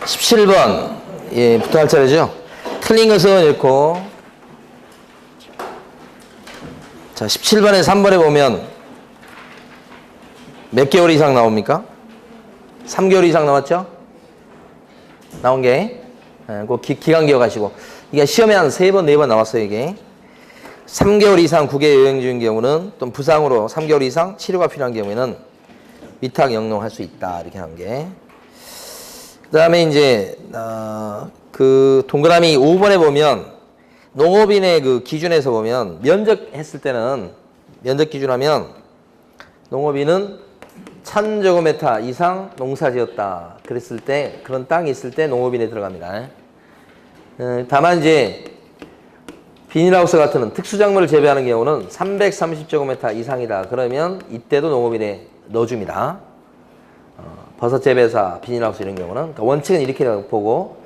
17번. 예, 부터 할 차례죠. 틀린 것은 읽고. 자, 17번에 3번에 보면 몇 개월 이상 나옵니까? 3개월 이상 나왔죠? 나온 게. 예, 그 기간 기억하시고. 이게 시험에 한 3번, 4번 나왔어요, 이게. 3개월 이상 국외 여행 중인 경우는 또 부상으로 3개월 이상 치료가 필요한 경우에는 위탁 영농할 수 있다. 이렇게 한 게. 그 다음에 이제, 그 동그라미 5번에 보면 농업인의 그 기준에서 보면 면적했을 때는 면적 기준하면 농업인은 1000제곱미터 이상 농사 지었다. 그랬을 때 그런 땅이 있을 때 농업인에 들어갑니다. 다만 이제 비닐하우스 같은 특수작물을 재배하는 경우는 330제곱미터 이상이다. 그러면 이때도 농업인에 넣어줍니다. 버섯 재배사, 비닐하우스 이런 경우는 그러니까 원칙은 이렇게 보고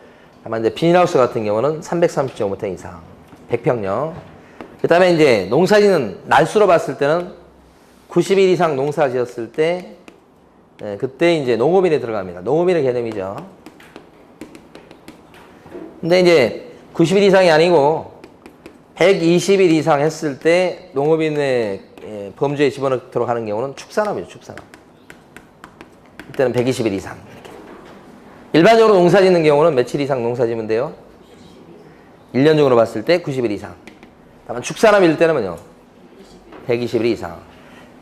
다만 이제 비닐하우스 같은 경우는 330제곱미터 이상, 100평형. 그 다음에 이제 농사짓는 날수로 봤을 때는 90일 이상 농사 지었을 때 그때 이제 농업인에 들어갑니다. 농업인의 개념이죠. 근데 이제 90일 이상이 아니고 120일 이상 했을 때 농업인의 범주에 집어넣도록 하는 경우는 축산업이죠. 축산업. 이때는 120일 이상. 이렇게. 일반적으로 농사 짓는 경우는 며칠 이상 농사 지면 돼요? 1년적으로 봤을 때 90일 이상. 다만 축산업일 때는요 120일 이상.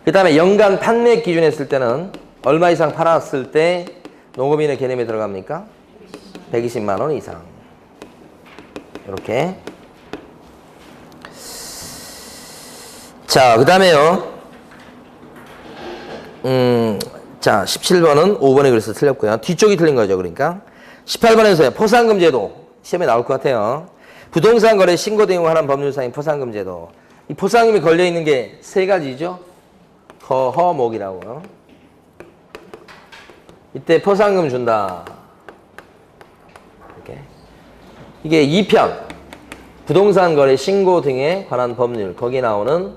그 다음에 연간 판매 기준 했을 때는 얼마 이상 팔았을 때 농업인의 개념에 들어갑니까? 120만 원 이상. 이렇게. 자, 그 다음에요. 자, 17번은 5번에 그래서 틀렸고요. 뒤쪽이 틀린 거죠. 그러니까. 18번에서요. 포상금 제도. 시험에 나올 것 같아요. 부동산 거래 신고 대응하는 법률상인 포상금 제도. 이 포상금이 걸려있는 게 세 가지죠. 허목이라고요. 이때 포상금 준다. 이렇게. 이게 2편. 부동산 거래 신고 등에 관한 법률. 거기에 나오는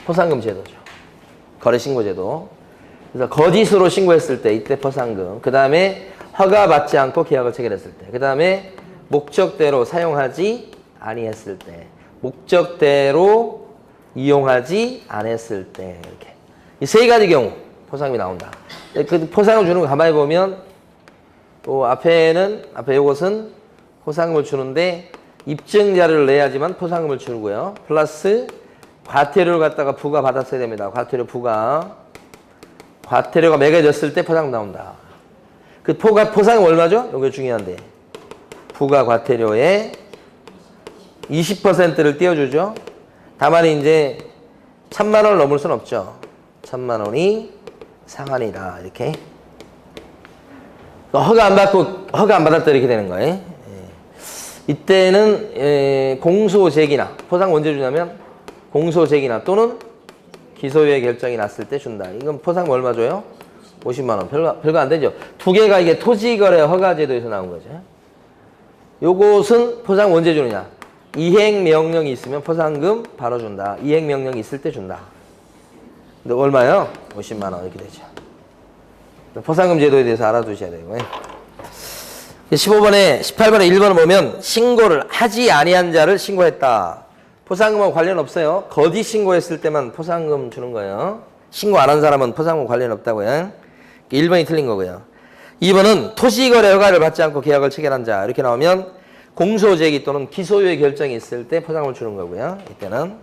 포상금 제도죠. 거래 신고 제도. 그래서 거짓으로 신고했을 때 이때 포상금. 그 다음에 허가받지 않고 계약을 체결했을 때. 그 다음에 목적대로 사용하지 아니했을 때. 목적대로 이용하지 않았을 때. 이렇게. 이 세 가지 경우 포상금이 나온다. 그 포상금 주는 거 가만히 보면 또 앞에 요것은 포상금을 주는데 입증자료를 내야지만 포상금을 주고요. 플러스 과태료를 갖다가 부과받았어야 됩니다. 과태료 부과. 과태료가 매겨졌을 때 포상금 나온다. 그 포상금 얼마죠? 이게 중요한데. 부과 과태료의 20%를 띄워주죠. 다만 이제 1000만 원을 넘을 수는 없죠. 1000만 원이 상한이다. 이렇게. 허가 안 받았다. 이렇게 되는 거예요. 이때는 공소제기나 포상금 언제 주냐면 공소제기나 또는 기소유예 결정이 났을 때 준다. 이건 포상금 얼마 줘요? 50만 원. 별거 안 되죠. 두 개가 이게 토지거래 허가제도에서 나온 거죠. 요것은 포상금 언제 주느냐? 이행명령이 있으면 포상금 바로 준다. 이행명령이 있을 때 준다. 근데 얼마요? 50만 원 이렇게 되죠. 포상금 제도에 대해서 알아두셔야 되고요. 15번에 18번에 1번을 보면 신고를 하지 아니한 자를 신고했다. 포상금하고 관련 없어요. 거짓 신고했을 때만 포상금 주는 거예요. 신고 안 한 사람은 포상금 관련 없다고요. 1번이 틀린 거고요. 2번은 토지거래 허가를 받지 않고 계약을 체결한 자. 이렇게 나오면 공소제기 또는 기소유예 결정이 있을 때 포상금을 주는 거고요. 이때는.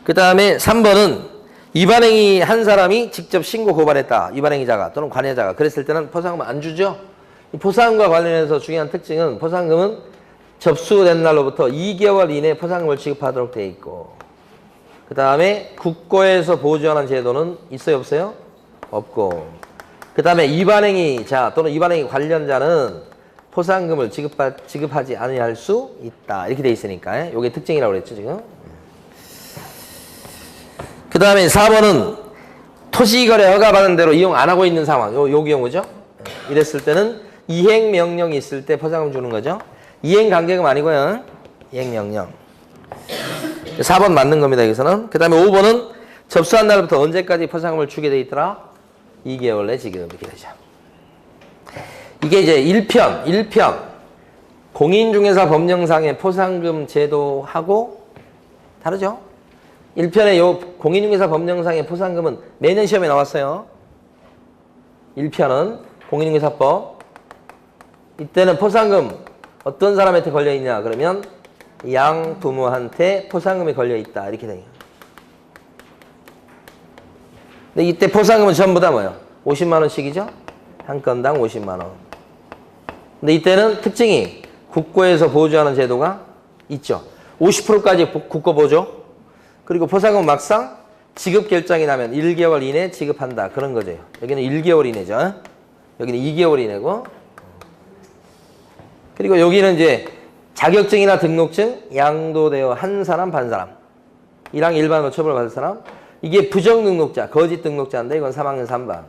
그 다음에 3번은 위반행위 한 사람이 직접 신고 고발했다. 위반행위자가 또는 관여자가. 그랬을 때는 포상금 안 주죠. 포상금과 관련해서 중요한 특징은 포상금은 접수된 날로부터 2개월 이내에 포상금을 지급하도록 되어 있고 그 다음에 국고에서 보조하는 제도는 있어요? 없어요? 없고 그 다음에 위반행위자 또는 위반행위 관련자는 포상금을 지급하지 아니할 수 있다. 이렇게 돼 있으니까 이게 특징이라고 그랬죠 지금. 그 다음에 4번은 토지거래 허가받은 대로 이용 안 하고 있는 상황. 요 경우죠. 이랬을 때는 이행명령이 있을 때 포상금 주는 거죠. 이행강제금 아니고요. 이행명령. 4번 맞는 겁니다. 여기서는. 그 다음에 5번은 접수한 날부터 언제까지 포상금을 주게 돼 있더라? 2개월 내 지급. 이렇게 되죠. 이게 이제 1편. 공인중개사 법령상의 포상금 제도하고 다르죠? 1편의 요 공인중개사 법령상의 포상금은 매년 시험에 나왔어요. 1편은 공인중개사법. 이때는 포상금 어떤 사람한테 걸려있냐 그러면 양부모한테 포상금이 걸려있다 이렇게 돼요. 근데 이때 포상금은 전부 다 뭐예요? 50만 원씩이죠? 한 건당 50만 원. 근데 이때는 특징이 국고에서 보조하는 제도가 있죠. 50%까지 국고 보조. 그리고 포상금 막상 지급 결정이 나면 1개월 이내 지급한다. 그런 거죠. 여기는 1개월 이내죠. 여기는 2개월 이내고. 그리고 여기는 이제 자격증이나 등록증 양도되어 한 사람 반 사람. 이랑 일반으로 처벌받을 사람. 이게 부정등록자, 거짓 등록자인데 이건 3학년 3반.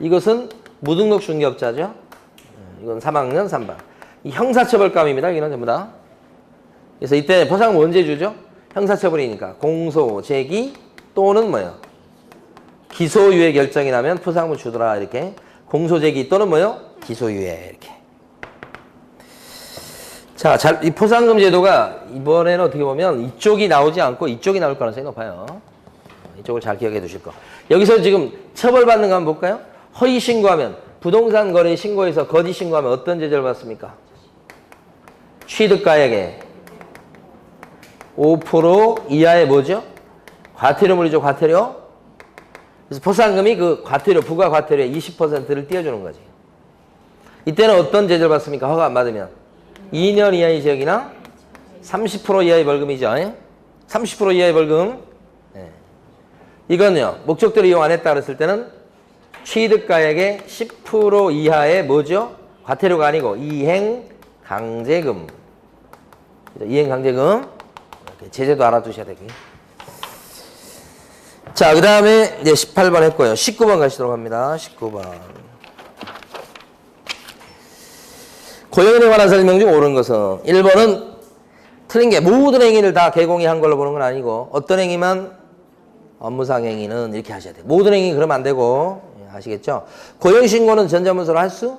이것은 무등록 중개업자죠. 이건 3학년 3반. 이 형사처벌감입니다. 여기는 전부 다. 그래서 이때 포상금 언제 주죠? 형사처벌이니까 공소, 제기 또는 뭐요? 기소유예 결정이 나면 포상금을 주더라 이렇게. 공소, 제기 또는 뭐요? 기소유예 이렇게. 자, 이 포상금 제도가 이번에는 어떻게 보면 이쪽이 나오지 않고 이쪽이 나올 가능성이 높아요. 이쪽을 잘 기억해 두실 거. 여기서 지금 처벌받는 거 한번 볼까요? 허위 신고하면 부동산 거래 신고에서 거짓 신고하면 어떤 제재를 받습니까? 취득가액의 5% 이하의 뭐죠? 과태료물이죠, 과태료. 그래서 포상금이 그 과태료, 부가과태료의 20%를 띄워주는 거지. 이때는 어떤 제재를 받습니까? 허가 안 받으면 2년 이하의 징역이나 30% 이하의 벌금이죠. 30% 이하의 벌금. 네. 이건요, 목적대로 이용 안 했다 그랬을 때는 취득가액의 10% 이하의 뭐죠? 과태료가 아니고 이행강제금. 이행강제금. 제재도 알아두셔야 되고요. 자, 그 다음에 이제 18번 했고요. 19번 가시도록 합니다. 19번. 고용인에 관한 설명 중 옳은 것은 1번은 틀린 게 모든 행위를 다 개공이 한 걸로 보는 건 아니고 어떤 행위만 업무상 행위는 이렇게 하셔야 돼요. 모든 행위 그러면 안 되고 아시겠죠? 고용신고는 전자문서로 할 수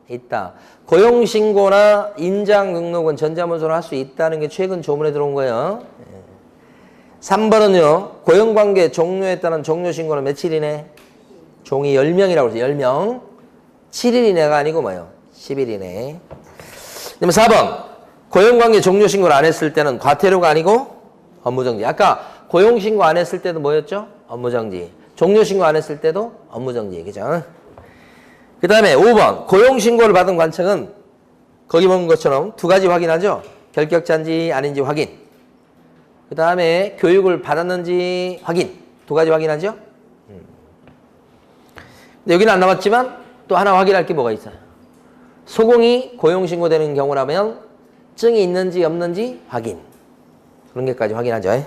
있다. 고용신고나 인장 등록은 전자문서로 할 수 있다는 게 최근 조문에 들어온 거예요. 3번은요. 고용관계 종료에 따른 종료신고는 며칠 이내? 종이 10명이라고 그러죠. 10명. 7일 이내가 아니고 뭐예요? 10일 이내. 그다음에 4번. 고용관계 종료신고를 안 했을 때는 과태료가 아니고 업무정지. 아까 고용신고 안 했을 때도 뭐였죠? 업무정지. 종료신고 안 했을 때도 업무정지. 그죠? 그 다음에 5번. 고용신고를 받은 관청은 거기 보는 것처럼 두 가지 확인하죠. 결격자인지 아닌지 확인. 그 다음에 교육을 받았는지 확인. 두 가지 확인하죠. 근데 여기는 안 나왔지만 또 하나 확인할 게 뭐가 있어요. 소공이 고용신고되는 경우라면 증이 있는지 없는지 확인. 그런 게까지 확인하죠.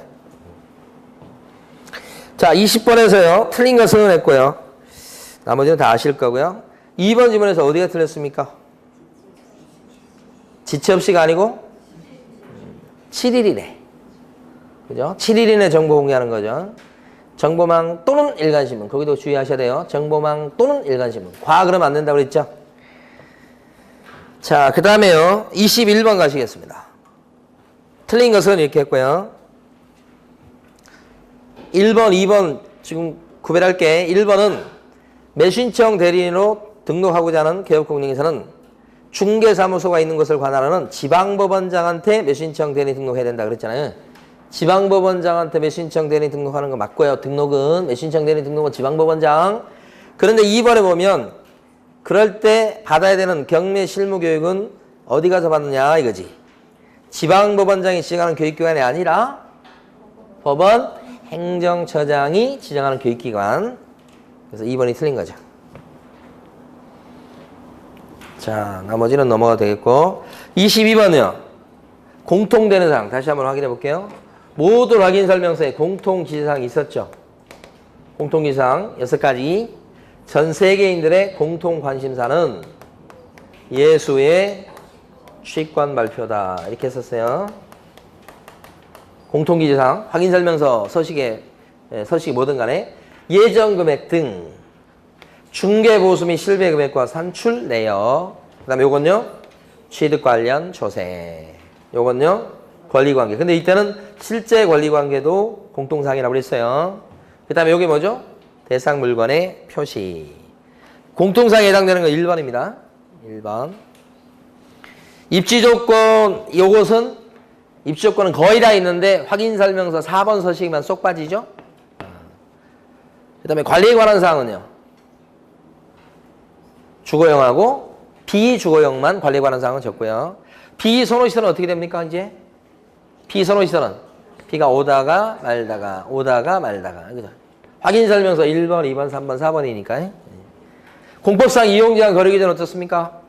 자, 20번에서요. 틀린 것은 했고요. 나머지는 다 아실 거고요. 2번 지문에서 어디가 틀렸습니까? 지체 없이가 아니고 7일 이내. 그죠? 7일 이내 정보 공개하는 거죠. 정보망 또는 일간신문. 거기도 주의하셔야 돼요. 정보망 또는 일간신문. 과 그러면 안 된다고 그랬죠? 자, 그 다음에요. 21번 가시겠습니다. 틀린 것은 이렇게 했고요. 1번, 2번 지금 구별할게. 1번은 매신청 대리인으로 등록하고자 하는 개업공인에서는 중개사무소가 있는 것을 관할하는 지방법원장한테 매신청 대리인 등록해야 된다 그랬잖아요. 지방법원장한테 매신청 대리인 등록하는 거 맞고요. 등록은 매신청 대리인 등록은 지방법원장. 그런데 2번에 보면 그럴 때 받아야 되는 경매 실무 교육은 어디 가서 받느냐 이거지. 지방법원장이 지정하는 교육기관이 아니라 법원 행정처장이 지정하는 교육기관. 그래서 2번이 틀린 거죠. 자, 나머지는 넘어가도 되겠고. 22번은요. 공통되는 사항. 다시 한번 확인해 볼게요. 모든 확인 설명서에 공통지시사항이 있었죠. 공통지시사항 6가지. 전 세계인들의 공통 관심사는 예수의 취권 발표다. 이렇게 했었어요. 공통지시사항, 확인설명서, 서식이 뭐든 간에 예정금액 등 중개보수 및 실배금액과 산출 내역, 그 다음에 요건요, 취득 관련 조세. 요건요, 권리관계. 근데 이때는 실제 권리관계도 공통사항이라고 그랬어요. 그 다음에 요게 뭐죠? 대상 물건의 표시. 공통사항에 해당되는 건 1번입니다. 1번. 입지조건, 요것은 입지조건은 거의 다 있는데 확인설명서 4번 서식만 쏙 빠지죠? 그 다음에 관리에 관한 사항은요. 주거용하고 비주거용만 관리에 관한 사항은 적고요. 비선호시설은 어떻게 됩니까, 이제? 비선호시설은 비가 오다가 말다가, 오다가 말다가. 그죠? 확인설명서 1번, 2번, 3번, 4번이니까. 공법상 이용제한 거래기준은 어떻습니까?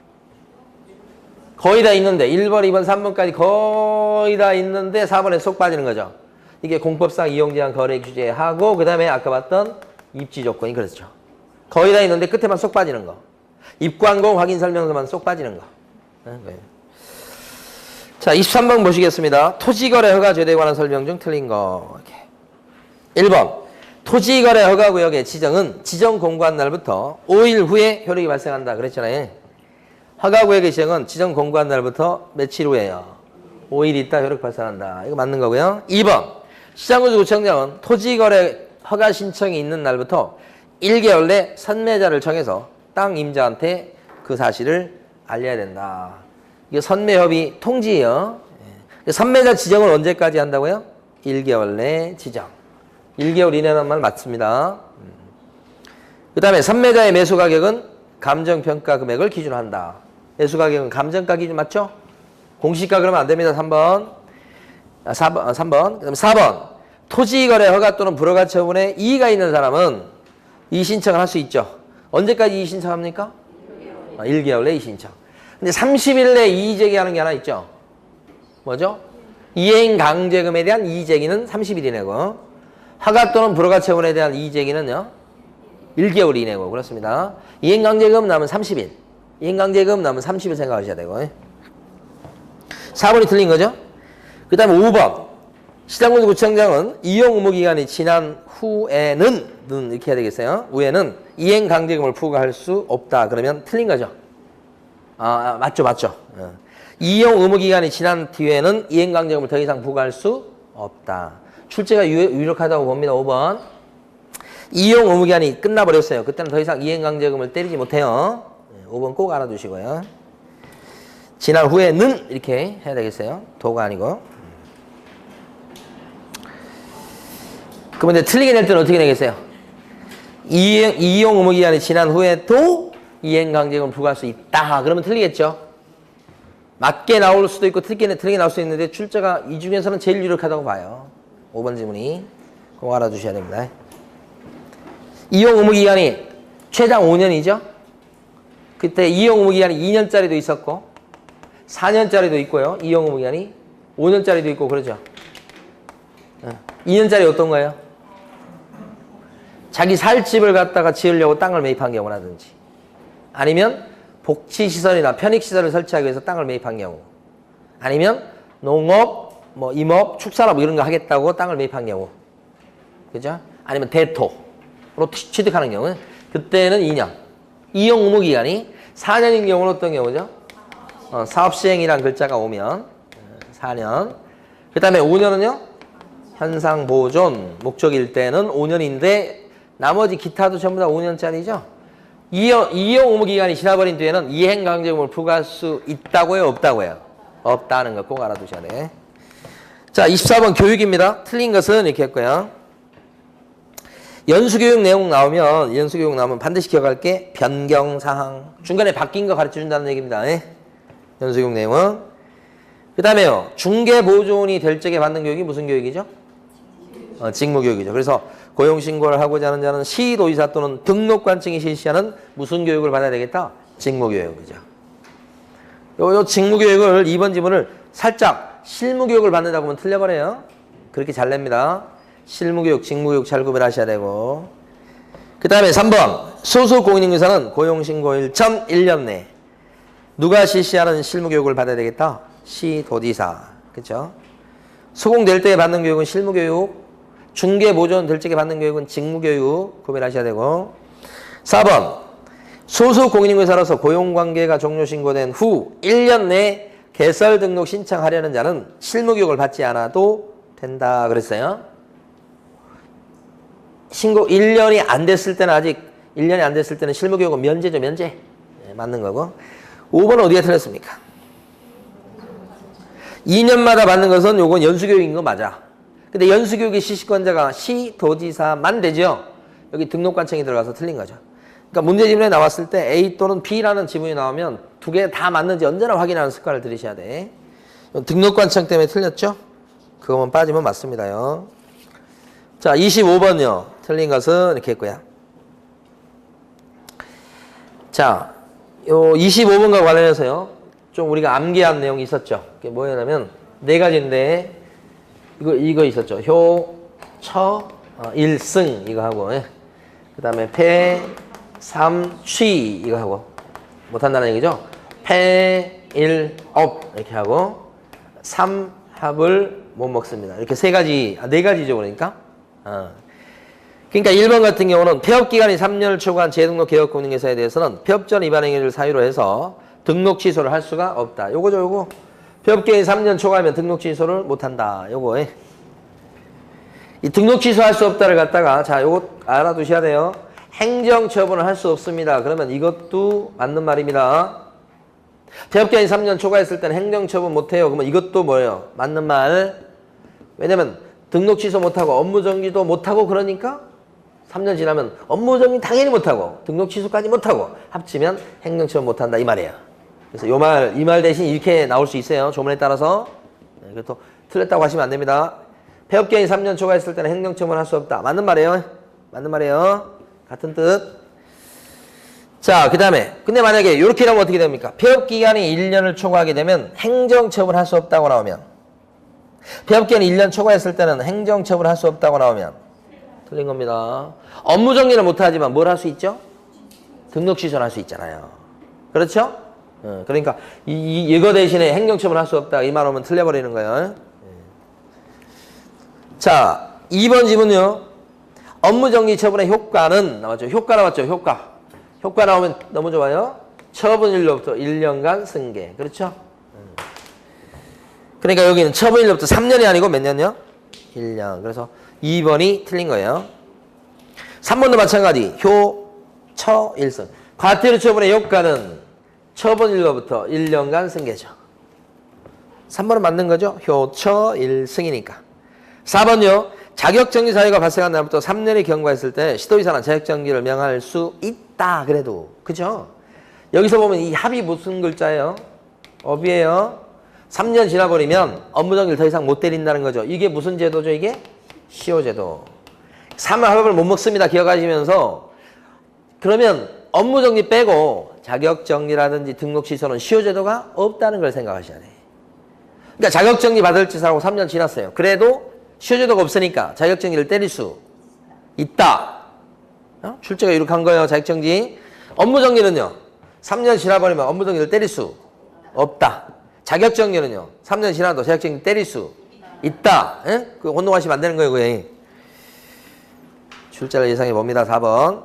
거의 다 있는데 1번, 2번, 3번까지 거의 다 있는데 4번에 쏙 빠지는 거죠. 이게 공법상 이용제한 거래 규제하고 그 다음에 아까 봤던 입지조건이 그렇죠. 거의 다 있는데 끝에만 쏙 빠지는 거. 입관공 확인설명서만 쏙 빠지는 거. 자, 23번 보시겠습니다. 토지거래 허가 제도에 관한 설명 중 틀린 거. 1번. 토지거래 허가구역의 지정은 지정 공고한 날부터 5일 후에 효력이 발생한다. 그랬잖아요. 허가구역의 지정은 지정 공고한 날부터 며칠 후에요. 5일 있다 효력 발생한다. 이거 맞는 거고요. 2번. 시장구청장은 토지거래 허가 신청이 있는 날부터 1개월 내 선매자를 정해서 땅 임자한테 그 사실을 알려야 된다. 이게 선매협의 통지예요. 선매자 지정을 언제까지 한다고요? 1개월 내 지정. 1개월 이내는 말 맞습니다. 그 다음에 선매자의 매수 가격은 감정평가 금액을 기준으로 한다. 매수 가격은 감정가 기준 맞죠? 공시가 그러면 안 됩니다. 3번. 3번. 그 다음에 4번. 토지거래 허가 또는 불허가 처분에 이의가 있는 사람은 이의 신청을 할 수 있죠. 언제까지 이의 신청합니까? 1개월 내 이의 신청. 근데 30일 내에 이의 제기하는 게 하나 있죠. 뭐죠? 이행강제금에 대한 이의 제기는 30일 이내고 허가 또는 불허가 처분에 대한 이의 제기는요. 1개월 이내고 그렇습니다. 이행강제금 나면 30일. 이행강제금 나면 30일 생각하셔야 되고. 4번이 틀린 거죠? 그 다음에 5번. 시장군구청장은 이용 의무 기간이 지난 후에는 이렇게 해야 되겠어요. 후에는 이행강제금을 부과할 수 없다. 그러면 틀린 거죠. 맞죠. 이용 의무 기간이 지난 뒤에는 이행강제금을 더 이상 부과할 수 없다. 출제가 유력하다고 봅니다. 5번. 이용 의무 기간이 끝나버렸어요. 그때는 더 이상 이행강제금을 때리지 못해요. 5번 꼭 알아두시고요. 지난 후에는 이렇게 해야 되겠어요. 도가 아니고. 그럼 근데 틀리게 낼 때는 어떻게 내겠어요? 이용 의무 기간이 지난 후에도 이행강제금을 부과할 수 있다. 그러면 틀리겠죠? 맞게 나올 수도 있고 틀리게 나올 수 있는데 출제가 이 중에서는 제일 유력하다고 봐요. 5번 지문이. 그거 알아두셔야 됩니다. 이용 의무 기간이 최장 5년이죠? 그때 이용 의무 기간이 2년짜리도 있었고 4년짜리도 있고요. 이용 의무 기간이 5년짜리도 있고 그러죠. 2년짜리 어떤 거예요? 자기 살 집을 갖다가 지으려고 땅을 매입한 경우라든지 아니면 복지시설이나 편익시설을 설치하기 위해서 땅을 매입한 경우 아니면 농업, 임업, 축산업 이런 거 하겠다고 땅을 매입한 경우 그죠? 아니면 대토로 취득하는 경우 그때는 2년 이용 의무 기간이 4년인 경우는 어떤 경우죠? 사업시행이란 글자가 오면 4년 그 다음에 5년은요? 현상보존 목적일 때는 5년인데 나머지 기타도 전부 다 5년짜리죠? 이용 의무 기간이 지나버린 뒤에는 이행강제금을 부과할 수 있다고요? 없다고요? 없다는 거 꼭 알아두셔야 돼. 자, 24번 교육입니다. 틀린 것은 이렇게 했고요. 연수교육 내용 나오면 반드시 기억할 게 변경사항. 중간에 바뀐 거 가르쳐준다는 얘기입니다. 연수교육 내용은. 그 다음에요. 중개보조원이 될 적에 받는 교육이 무슨 교육이죠? 직무교육이죠. 그래서 고용신고를 하고자 하는 자는 시도지사 또는 등록관청이 실시하는 무슨 교육을 받아야 되겠다? 직무교육이죠. 요 직무교육을 2번 지문을 살짝 실무교육을 받는다 보면 틀려버려요. 그렇게 잘 냅니다. 실무교육, 직무교육 잘 구별하셔야 되고. 그 다음에 3번. 소속 공인인증서는 고용신고일 전 1년 내 누가 실시하는 실무교육을 받아야 되겠다? 시도지사. 그렇죠? 소공될 때 받는 교육은 실무교육, 중개보존 될 적에 받는 교육은 직무교육 구별하셔야 되고. 4번. 소속 공인인구사로서 고용관계가 종료 신고된 후 1년 내 개설 등록 신청하려는 자는 실무교육을 받지 않아도 된다 그랬어요. 신고 1년이 안 됐을 때는 아직 1년이 안 됐을 때는 실무교육은 면제죠. 면제. 네, 맞는 거고. 5번은 어디가 틀렸습니까? 2년마다 받는 것은 요건 연수교육인 거 맞아. 근데 연수교육의 시시권자가 시도지사만 되죠. 여기 등록관청이 들어가서 틀린 거죠. 그러니까 문제지문에 나왔을 때 A 또는 B라는 지문이 나오면 두 개 다 맞는지 언제나 확인하는 습관을 들이셔야 돼. 등록관청 때문에 틀렸죠? 그거만 빠지면 맞습니다요. 자, 25번요. 틀린 것은 이렇게 했고요. 자, 요 25번과 관련해서요. 좀 우리가 암기한 내용이 있었죠. 그게 뭐냐면 네 가지인데 이거 있었죠. 효, 처, 일승 이거 하고 예. 그다음에 폐, 삼, 취 이거 하고 못한다는 얘기죠. 폐, 일, 업 이렇게 하고 삼합을 못 먹습니다. 이렇게 세 가지, 네 가지죠. 그러니까. 그러니까 1번 같은 경우는 폐업기간이 3년을 초과한 재등록 개업공인회사에 대해서는 폐업전 위반 행위를 사유로 해서 등록 취소를 할 수가 없다. 요거죠, 요거. 폐업기간이 3년 초과하면 등록 취소를 못한다. 요거. 이 등록 취소할 수 없다를 갖다가 자, 요거 알아두셔야 돼요. 행정처분을 할 수 없습니다. 그러면 이것도 맞는 말입니다. 폐업기간이 3년 초과했을 때는 행정처분 못해요. 그러면 이것도 뭐예요? 맞는 말. 왜냐면 등록 취소 못하고 업무정지도 못하고 그러니까 3년 지나면 업무정지 당연히 못하고 등록 취소까지 못하고 합치면 행정처분 못한다 이 말이에요. 그래서 이 말 대신 이렇게 나올 수 있어요. 조문에 따라서. 이것도 틀렸다고 하시면 안 됩니다. 폐업기간이 3년 초과했을 때는 행정처분 할 수 없다. 맞는 말이에요. 맞는 말이에요. 같은 뜻. 자, 그 다음에 근데 만약에 이렇게 나오면 어떻게 됩니까? 폐업기간이 1년을 초과하게 되면 행정처분 할 수 없다고 나오면 폐업기간이 1년 초과했을 때는 행정처분 할 수 없다고 나오면 틀린 겁니다. 업무정리는 못하지만 뭘 할 수 있죠? 등록 취소를 할 수 있잖아요. 그렇죠? 그러니까 이거 대신에 행정처분 할 수 없다 이 말 오면 틀려버리는 거예요. 자, 2번 지문요. 업무정리 처분의 효과는 나왔죠. 효과 나왔죠. 효과. 효과 나오면 너무 좋아요. 처분일로부터 1년간 승계. 그렇죠? 그러니까 여기는 처분일로부터 3년이 아니고 몇 년요? 1년. 그래서 2번이 틀린 거예요. 3번도 마찬가지. 효, 처, 일승. 과태료 처분의 효과는 처분일로부터 1년간 승계죠. 3번은 맞는 거죠. 효, 처, 일승이니까. 4번요. 자격정지 사유가 발생한 날부터 3년이 경과했을 때 시도지사는 자격정지를 명할 수 있다. 그래도. 그죠? 여기서 보면 이 합이 무슨 글자예요? 업이에요. 3년 지나버리면 업무정지를 더 이상 못 때린다는 거죠. 이게 무슨 제도죠? 이게? 시효제도. 3월 합을 못 먹습니다. 기억하시면서. 그러면 업무정지 빼고 자격정지라든지 등록 취소는 시효제도가 없다는 걸 생각하셔야 돼. 그러니까 자격정지 받을 짓하고 3년 지났어요. 그래도 시효제도가 없으니까 자격정지를 때릴 수 있다. 출제가 이렇게 한 거예요. 자격정지. 업무정지는요. 3년 지나버리면 업무정지를 때릴 수 없다. 자격정지는요. 3년 지나도 자격정지 때릴 수 있다. 예? 그 혼동하시면 안 되는 거예요. 그게. 출제를 예상해 봅니다. 4번.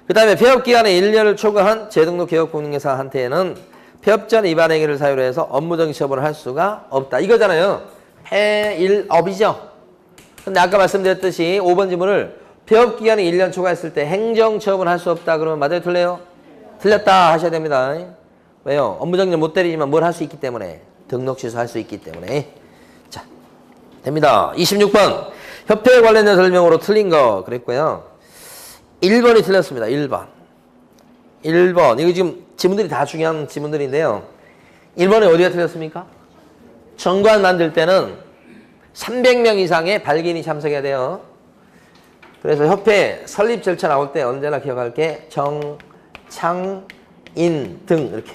그 다음에 폐업기간에 1년을 초과한 재등록 개업공인회사한테는 폐업전 위반 행위를 사유로 해서 업무정지 처분을 할 수가 없다. 이거잖아요. 폐일업이죠. 근데 아까 말씀드렸듯이 5번 지문을 폐업기간이 1년 초과했을 때 행정처분 할 수 없다. 그러면 맞아요? 틀려요? 틀렸다 하셔야 됩니다. 왜요? 업무정지 못 때리지만 뭘 할 수 있기 때문에 등록 취소할 수 있기 때문에. 자, 됩니다. 26번 협회에 관련된 설명으로 틀린 거 그랬고요. 1번이 틀렸습니다. 1번. 이거 지금 지문들이 다 중요한 지문들인데요. 1번에 어디가 틀렸습니까? 정관 만들 때는 300명 이상의 발기인이 참석해야 돼요. 그래서 협회 설립 절차 나올 때 언제나 기억할 게 정창인 등 이렇게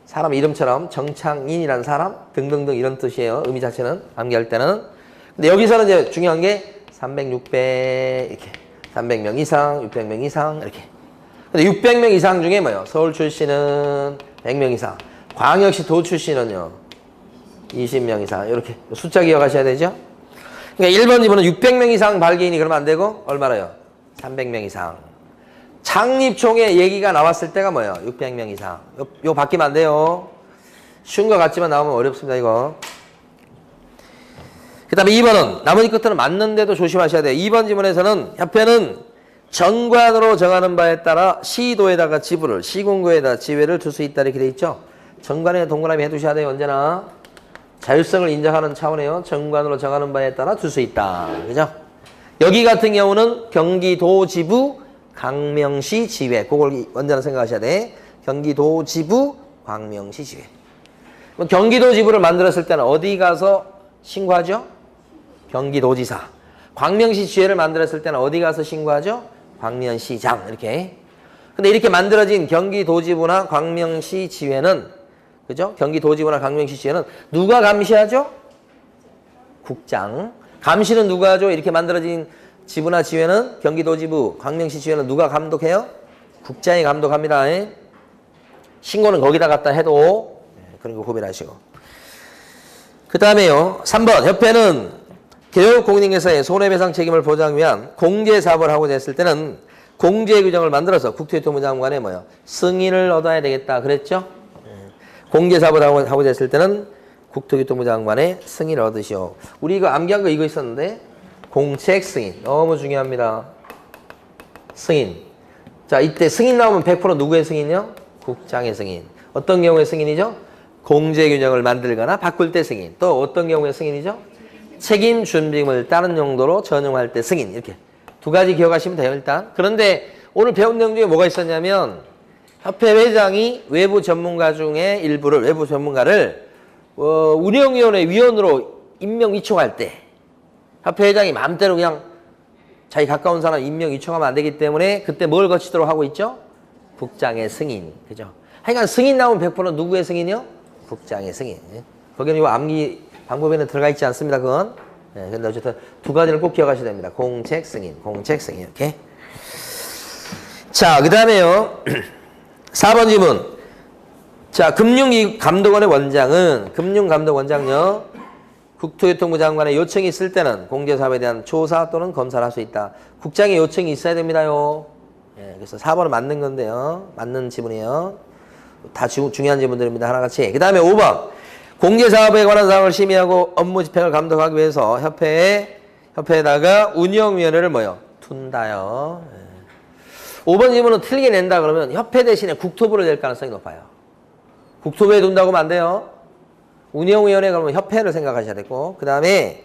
사람 이름처럼 정창인이라는 사람 등등등 이런 뜻이에요. 의미 자체는 암기할 때는. 근데 여기서는 이제 중요한 게 300, 600 이렇게 300명 이상, 600명 이상 이렇게. 근데 600명 이상 중에 뭐예요? 서울 출신은 100명 이상, 광역시 도 출신은요 20명 이상 이렇게 숫자 기억하셔야 되죠. 그러니까 1번, 2번은 600명 이상 발기인이 그러면 안 되고 얼마나요? 300명 이상. 창립총회 얘기가 나왔을 때가 뭐예요? 600명 이상. 요 바뀌면 안 돼요. 쉬운 거 같지만 나오면 어렵습니다, 이거. 그 다음에 2번은, 나머지 것들은 맞는데도 조심하셔야 돼요. 2번 지문에서는 협회는 정관으로 정하는 바에 따라 시도에다가 지부를, 시군구에다 지회를 둘 수 있다 이렇게 돼 있죠. 정관에 동그라미 해두셔야 돼요, 언제나. 자율성을 인정하는 차원에요. 정관으로 정하는 바에 따라 둘 수 있다. 그죠? 여기 같은 경우는 경기도지부, 광명시 지회. 그걸 언제나 생각하셔야 돼. 경기도지부, 광명시 지회. 경기도지부를 만들었을 때는 어디 가서 신고하죠? 경기도지사. 광명시 지회를 만들었을 때는 어디 가서 신고하죠? 광명시장. 이렇게. 근데 이렇게 만들어진 경기도지부나 광명시 지회는, 그죠? 경기도지부나 광명시 지회는 누가 감시하죠? 국장. 감시는 누가 하죠? 이렇게 만들어진 지부나 지회는, 경기도지부, 광명시 지회는 누가 감독해요? 국장이 감독합니다. 신고는 거기다 갖다 해도, 그런 거 구별하시고. 그 다음에요. 3번. 협회는 개업공인회사의 손해배상 책임을 보장 위한 공제사업을 하고자 했을 때는 공제 규정을 만들어서 국토교통부 장관의 뭐요? 승인을 얻어야 되겠다. 그랬죠? 공제사업을 하고자 했을 때는 국토교통부 장관의 승인을 얻으시오. 우리 이거 암기한 거 이거 있었는데 공책 승인. 너무 중요합니다. 승인. 자, 이때 승인 나오면 100% 누구의 승인이요? 국장의 승인. 어떤 경우의 승인이죠? 공제 규정을 만들거나 바꿀 때 승인. 또 어떤 경우의 승인이죠? 책임 준비금을 다른 용도로 전용할 때 승인. 이렇게 두 가지 기억하시면 돼요, 일단. 그런데 오늘 배운 내용 중에 뭐가 있었냐면 협회 회장이 외부 전문가 중에 일부를, 외부 전문가를 운영위원회 위원으로 임명 위촉할 때 협회 회장이 마음대로 그냥 자기 가까운 사람 임명 위촉하면 안 되기 때문에 그때 뭘 거치도록 하고 있죠? 국장의 승인. 그죠? 하여간 승인 나오면 100% 누구의 승인이요? 국장의 승인. 거기는 이 암기 방법에는 들어가 있지 않습니다, 그건. 근데 어쨌든 두 가지를 꼭 기억하셔야 됩니다. 공책 승인, 공책 승인. 이렇게. 자, 그 다음에요. 4번 질문. 자, 금융감독원의 원장은, 금융감독원장요. 국토교통부 장관의 요청이 있을 때는 공제사업에 대한 조사 또는 검사를 할 수 있다. 국장의 요청이 있어야 됩니다요. 그래서 4번은 맞는 건데요. 맞는 지문이에요. 다 중요한 지문들입니다. 하나같이. 그 다음에 5번. 공제사업에 관한 사항을 심의하고 업무 집행을 감독하기 위해서 협회에다가 운영위원회를 뭐요? 둔다요. 5번 질문은 틀리게 낸다 그러면 협회 대신에 국토부를 낼 가능성이 높아요. 국토부에 둔다고 하면 안 돼요. 운영위원회 그러면 협회를 생각하셔야 되고, 그 다음에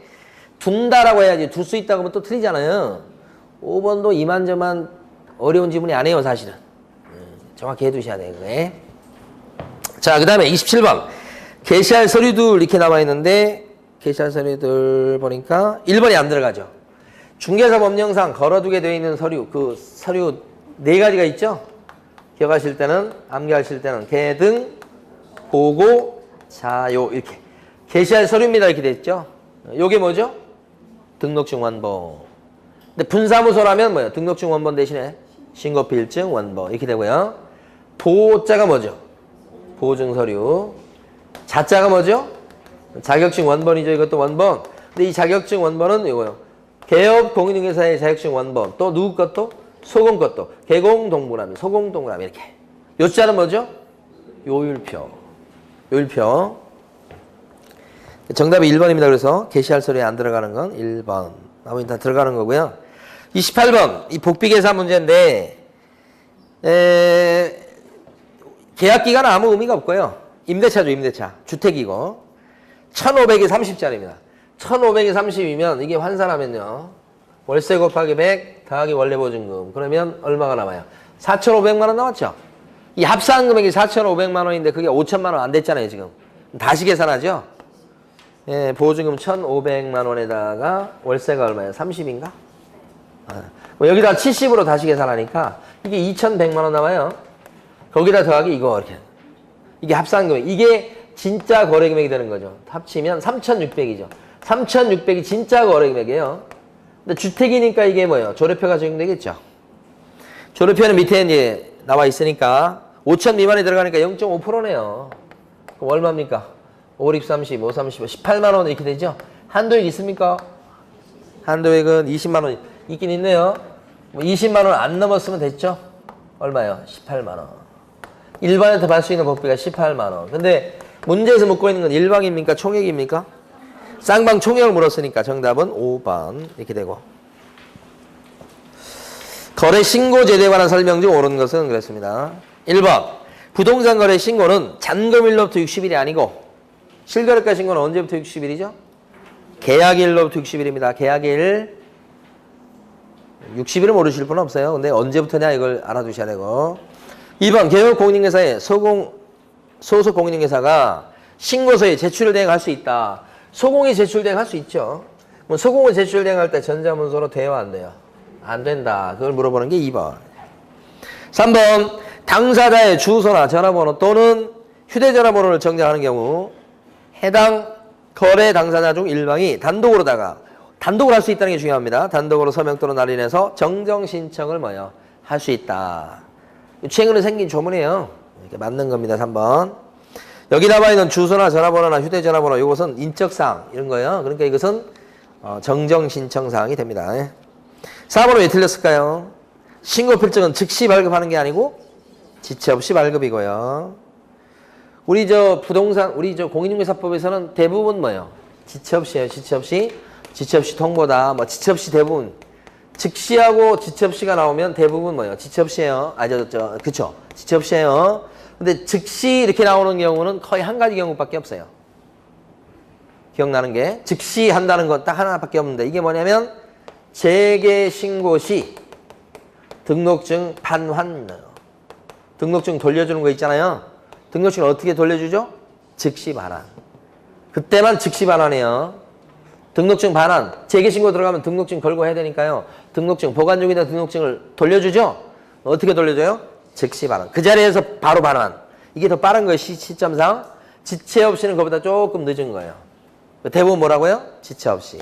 둔다라고 해야지 둘 수 있다고 하면 또 틀리잖아요. 5번도 이만저만 어려운 지문이 아니에요, 사실은. 정확히 해두셔야 돼요. 그게. 자, 그 다음에 27번. 게시할 서류들 이렇게 나와 있는데 게시할 서류들 보니까 1번이 안 들어가죠. 중개사법령상 걸어두게 되어 있는 서류, 그 서류 4가지가 있죠. 기억하실 때는, 암기하실 때는 개등, 보고, 자요 이렇게 게시할 서류입니다 이렇게 돼 있죠. 요게 뭐죠? 등록증 원본. 근데 분사무소라면 뭐예요? 등록증 원본 대신에 신고필증 원본 이렇게 되고요. 보자가 뭐죠? 보증서류. 자자가 뭐죠? 자격증 원본이죠. 이것도 원본. 근데 이 자격증 원본은 이거요. 개업공인중개사의 자격증 원본. 또 누구 것도? 소공 것도. 개공동부라면 소공동부라면 이렇게. 요자는 뭐죠? 요율표. 요율표. 정답이 1번입니다. 그래서 게시할 서류에 안 들어가는 건 1번. 나머지 다 들어가는 거고요. 28번. 이 복비계사 문제인데 계약기간은 아무 의미가 없고요. 임대차죠, 임대차. 주택이고. 1,500이 30짜리입니다. 1,500이 30이면 이게 환산하면요. 월세 곱하기 100 더하기 원래보증금. 그러면 얼마가 남아요? 4,500만 원 나왔죠? 이 합산 금액이 4,500만 원인데 그게 5천만 원 안 됐잖아요, 지금. 다시 계산하죠? 예, 보증금 1,500만 원에다가 월세가 얼마예요? 30인가? 여기다 70으로 다시 계산하니까 이게 2,100만 원 남아요. 거기다 더하기 이거 이렇게. 이게 합산금액. 이게 진짜 거래금액이 되는 거죠. 합치면 3,600이죠. 3,600이 진짜 거래금액이에요. 근데 주택이니까 이게 뭐예요? 조례표가 적용되겠죠. 조례표는 밑에 이제 나와 있으니까 5천 미만이 들어가니까 0.5%네요. 그럼 얼마입니까? 5, 6, 30, 5, 30, 18만 원 이렇게 되죠. 한도액 있습니까? 한도액은 20만 원 있긴 있네요. 20만 원 안 넘었으면 됐죠. 얼마요? 18만 원. 일반한테 받을 수 있는 복비가 18만 원. 근데 문제에서 묻고 있는 건 일방입니까? 총액입니까? 쌍방 총액을 물었으니까 정답은 5번 이렇게 되고. 거래 신고 제도에 관한 설명 중 옳은 것은 그랬습니다. 1번 부동산 거래 신고는 잔금일로부터 60일이 아니고 실거래가 신고는 언제부터 60일이죠? 계약일로부터 60일입니다. 계약일 60일은 모르실 분은 없어요. 근데 언제부터냐 이걸 알아두셔야 되고. 2번 개업공인중개사의 소속 공인중개사가 신고서에 제출 대행할 수 있다. 소공이 제출 대행할 수 있죠. 뭐 소공을 제출 대행할 때 전자문서로 돼요, 안 돼요? 안 된다. 그걸 물어보는 게 2번. 3번 당사자의 주소나 전화번호 또는 휴대전화번호를 정정하는 경우 해당 거래 당사자 중 일방이 단독으로 할 수 있다는 게 중요합니다. 단독으로 서명 또는 날인해서 정정 신청을 뭐요? 할 수 있다. 최근에 생긴 조문이에요. 이렇게 맞는 겁니다. 3번. 여기 나와 있는 주소나 전화번호나 휴대전화번호 이것은 인적사항 이런 거예요. 그러니까 이것은 정정 신청 사항이 됩니다. 4번은 왜 틀렸을까요? 신고 필증은 즉시 발급하는 게 아니고 지체 없이 발급이고요. 우리 공인중개사법에서는 대부분 뭐예요? 지체 없이예요. 지체 없이 통보다. 뭐 지체 없이 대부분 즉시하고 지체 없이가 나오면 대부분 뭐예요? 지체 없이예요. 그쵸? 지체 없이예요. 근데 즉시 이렇게 나오는 경우는 거의 한 가지 경우밖에 없어요. 기억나는 게 즉시 한다는 건 딱 하나밖에 없는데 이게 뭐냐면 재개 신고 시 등록증 반환. 등록증 돌려주는 거 있잖아요. 등록증을 어떻게 돌려주죠? 즉시 반환. 그때만 즉시 반환해요. 등록증 반환. 재개신고 들어가면 등록증 걸고 해야 되니까요. 등록증, 보관 중이다 등록증을 돌려주죠? 어떻게 돌려줘요? 즉시 반환. 그 자리에서 바로 반환. 이게 더 빠른 거예요. 시점상. 지체 없이는 그보다 조금 늦은 거예요. 대부분 뭐라고요? 지체 없이.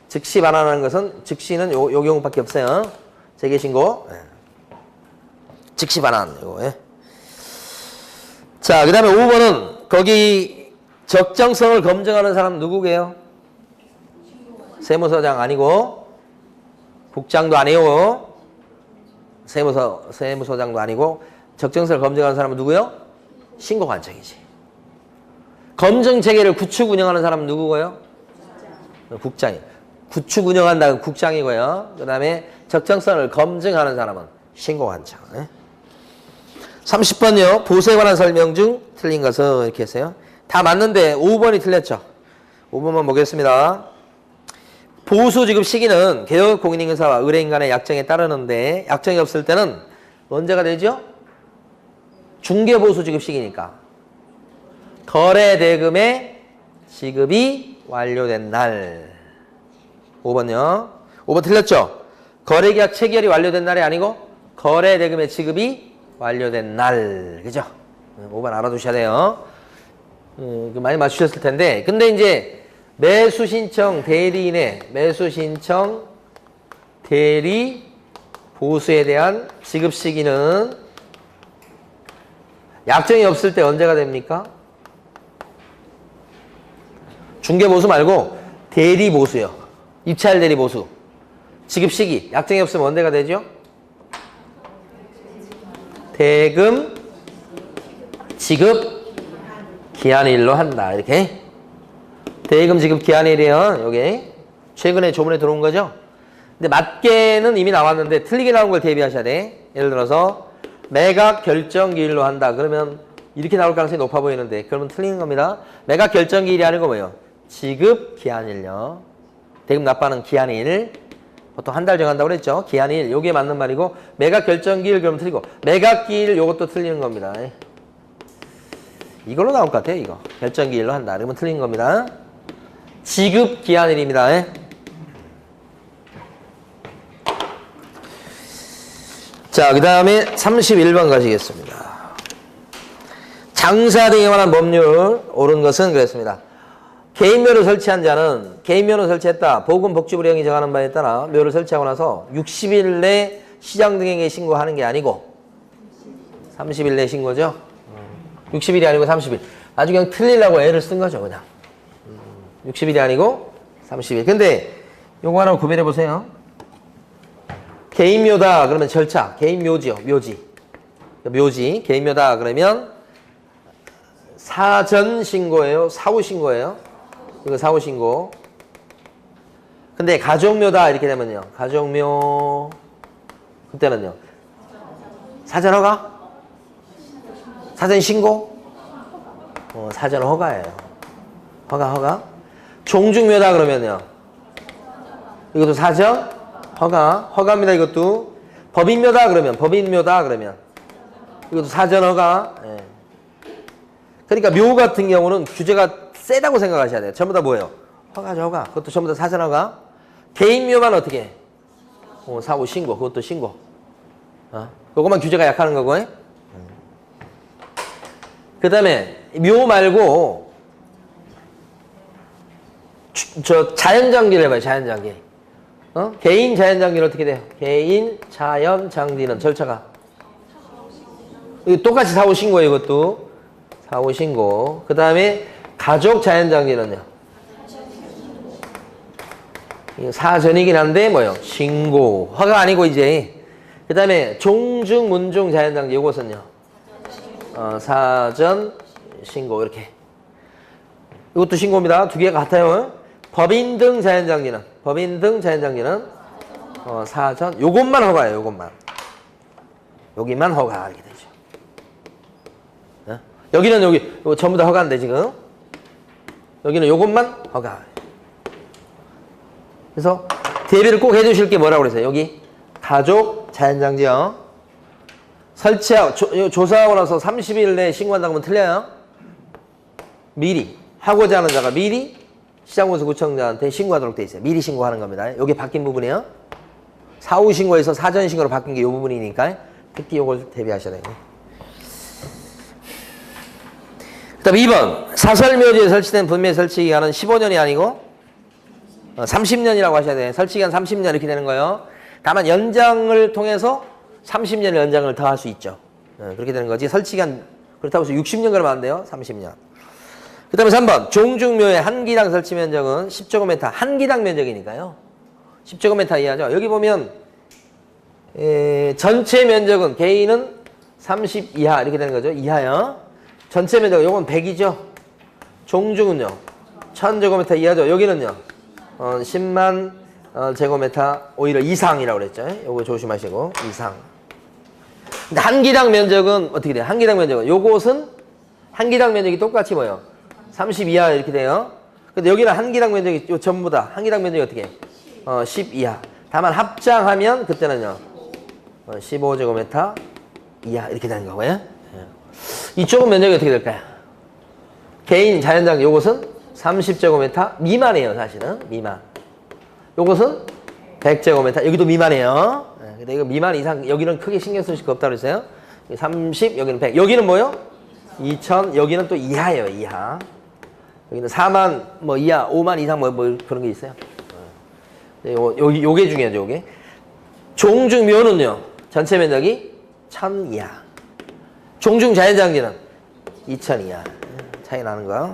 즉시 반환하는 것은 즉시는 요 경우밖에 없어요. 재개신고. 즉시 반환. 요거, 예. 자, 그 다음에 5번은 거기 적정성을 검증하는 사람 누구게요? 세무서장 아니고 국장도 아니고 세무서장도 아니고 적정성을 검증하는 사람은 누구요? 신고관청이지. 검증체계를 구축 운영하는 사람은 누구고요? 국장이. 구축 운영한다는 국장이고요. 그 다음에 적정성을 검증하는 사람은 신고관청. 30번요. 보수에 관한 설명 중 틀린 것은 이렇게 했어요. 다 맞는데 5번이 틀렸죠. 5번만 보겠습니다. 보수 지급 시기는 개업 공인중개사와 의뢰인 간의 약정에 따르는데 약정이 없을 때는 언제가 되죠? 중개보수 지급 시기니까 거래 대금의 지급이 완료된 날. 5번요. 5번 틀렸죠? 거래계약 체결이 완료된 날이 아니고 거래 대금의 지급이 완료된 날. 그죠? 5번 알아두셔야 돼요. 많이 맞추셨을 텐데. 근데 이제 매수 신청 대리인의 매수 신청 대리 보수에 대한 지급 시기는 약정이 없을 때 언제가 됩니까? 중개보수 말고 대리보수요. 입찰 대리보수. 지급 시기. 약정이 없으면 언제가 되죠? 대금 지급 기한일로 한다. 이렇게. 대금 지급 기한일이요. 여기. 최근에 조문에 들어온 거죠? 근데 맞게는 이미 나왔는데 틀리게 나온 걸 대비하셔야 돼. 예를 들어서 매각 결정기일로 한다. 그러면 이렇게 나올 가능성이 높아 보이는데 그러면 틀린 겁니다. 매각 결정기일이 아니고 뭐예요? 지급 기한일요. 대금 납부하는 기한일. 보통 한 달 정한다고 그랬죠. 기한일. 요게 맞는 말이고 매각 결정기일 그러면 틀리고 매각기일 요것도 틀리는 겁니다. 이걸로 나올 것 같아요. 이거. 결정기일로 한다. 그러면 틀린 겁니다. 지급 기한일입니다. 자, 그 다음에 31번 가시겠습니다. 장사 등에 관한 법률 옳은 것은 그랬습니다. 개인묘를 설치한 자는 개인묘를 설치했다. 보건복지부령이 정하는 바에 따라 묘를 설치하고 나서 60일 내 시장 등에게 신고하는 게 아니고 30일 내 신고죠. 60일이 아니고 30일. 아주 그냥 틀리려고 애를 쓴 거죠. 그냥 60일이 아니고 30일. 근데 요거 하나 구별해 보세요. 개인묘다 그러면 절차. 개인묘지요. 묘지. 묘지, 개인묘다 그러면 사전 신고예요? 사후 신고예요? 이거 사후 신고. 근데 가족묘다 이렇게 되면요. 가족묘 그때는요. 사전 허가? 사전 신고? 사전 허가예요. 허가. 종중묘다 그러면요. 이것도 사전 허가입니다. 이것도 법인묘다 그러면 이것도 사전 허가. 예. 그러니까 묘 같은 경우는 규제가 세다고 생각하셔야 돼요. 전부 다 뭐예요? 허가죠, 허가. 그것도 전부 다 사전 허가. 개인묘만 어떻게 해? 사후 신고, 그것도 신고. 그것만 규제가 약하는 거고. 그 다음에 묘 말고 자연장기를 해봐요. 자연장기. 개인 자연장기는 어떻게 돼요? 개인 자연장기는 절차가 똑같이 사후 신고예요. 이것도 사후 신고. 그 다음에 가족 자연장기는요. 사전이긴 한데 뭐요? 신고. 허가 아니고 이제. 그 다음에 종중 문중 자연장기 이것은요. 사전 신고 이렇게. 이것도 신고입니다. 두 개가 같아요. 법인 등 자연장기는 사전 요것만 허가예요. 여기만 허가 이렇게 되죠. 여기는 여기 전부 다 허가인데 지금 여기는 요것만 허가. 그래서 대비를 꼭 해주실 게 뭐라고 그랬어요? 여기 가족 자연장지요. 설치하고 조사하고 나서 30일 내에 신고한다고 하면 틀려요. 미리 하고자 하는 자가 미리 시장군수 구청장한테 신고하도록 돼 있어요. 미리 신고하는 겁니다. 이게 바뀐 부분이에요. 사후 신고에서 사전 신고로 바뀐 게 이 부분이니까 특히 이걸 대비하셔야 돼요. 그다음 2번 사설묘지에 설치된 분묘 설치 기간은 15년이 아니고 30년이라고 하셔야 돼요. 설치 기간 30년 이렇게 되는 거예요. 다만 연장을 통해서 30년의 연장을 더 할 수 있죠. 그렇게 되는 거지. 설치 기간 그렇다고 해서 60년 그러면 안 돼요. 30년. 그 다음에 3번 종중묘의 한 기당 설치 면적은 10제곱미터 한 기당 면적이니까요. 10제곱미터 이하죠. 여기 보면 전체 면적은 개인은 30 이하 이렇게 되는 거죠. 이하요. 전체 면적 요건 100이죠. 종중은요. 1000제곱미터 이하죠. 여기는요. 10만 제곱미터 오히려 이상이라고 그랬죠. 요거 조심하시고 이상. 근데 한 기당 면적은 어떻게 돼요? 한 기당 면적은 요것은 한 기당 면적이 똑같이 뭐예요? 30 이하 이렇게 돼요. 근데 여기는 한 기당 면적이 요 전부 다 한 기당 면적이 어떻게 해? 10 이하. 다만 합장하면 그때는요. 15제곱미터 이하 이렇게 되는 거고요. 이쪽은 면적이 어떻게 될까요? 개인 자연장 요것은 30제곱미터 미만이에요. 사실은 미만. 요것은 100제곱미터 여기도 미만이에요. 근데 이거 미만 이상 여기는 크게 신경 쓰실 거 없다고 그랬어요. 30 여기는 100 여기는 뭐요? 2000 여기는 또 이하예요. 이하. 여기는 4만 뭐 이하 5만 이상 뭐 그런 게 있어요. 요게 중요하죠. 요게 종중묘는요 전체 면적이 1000 이하. 종중 자연장기는 2000 이하. 차이 나는 거.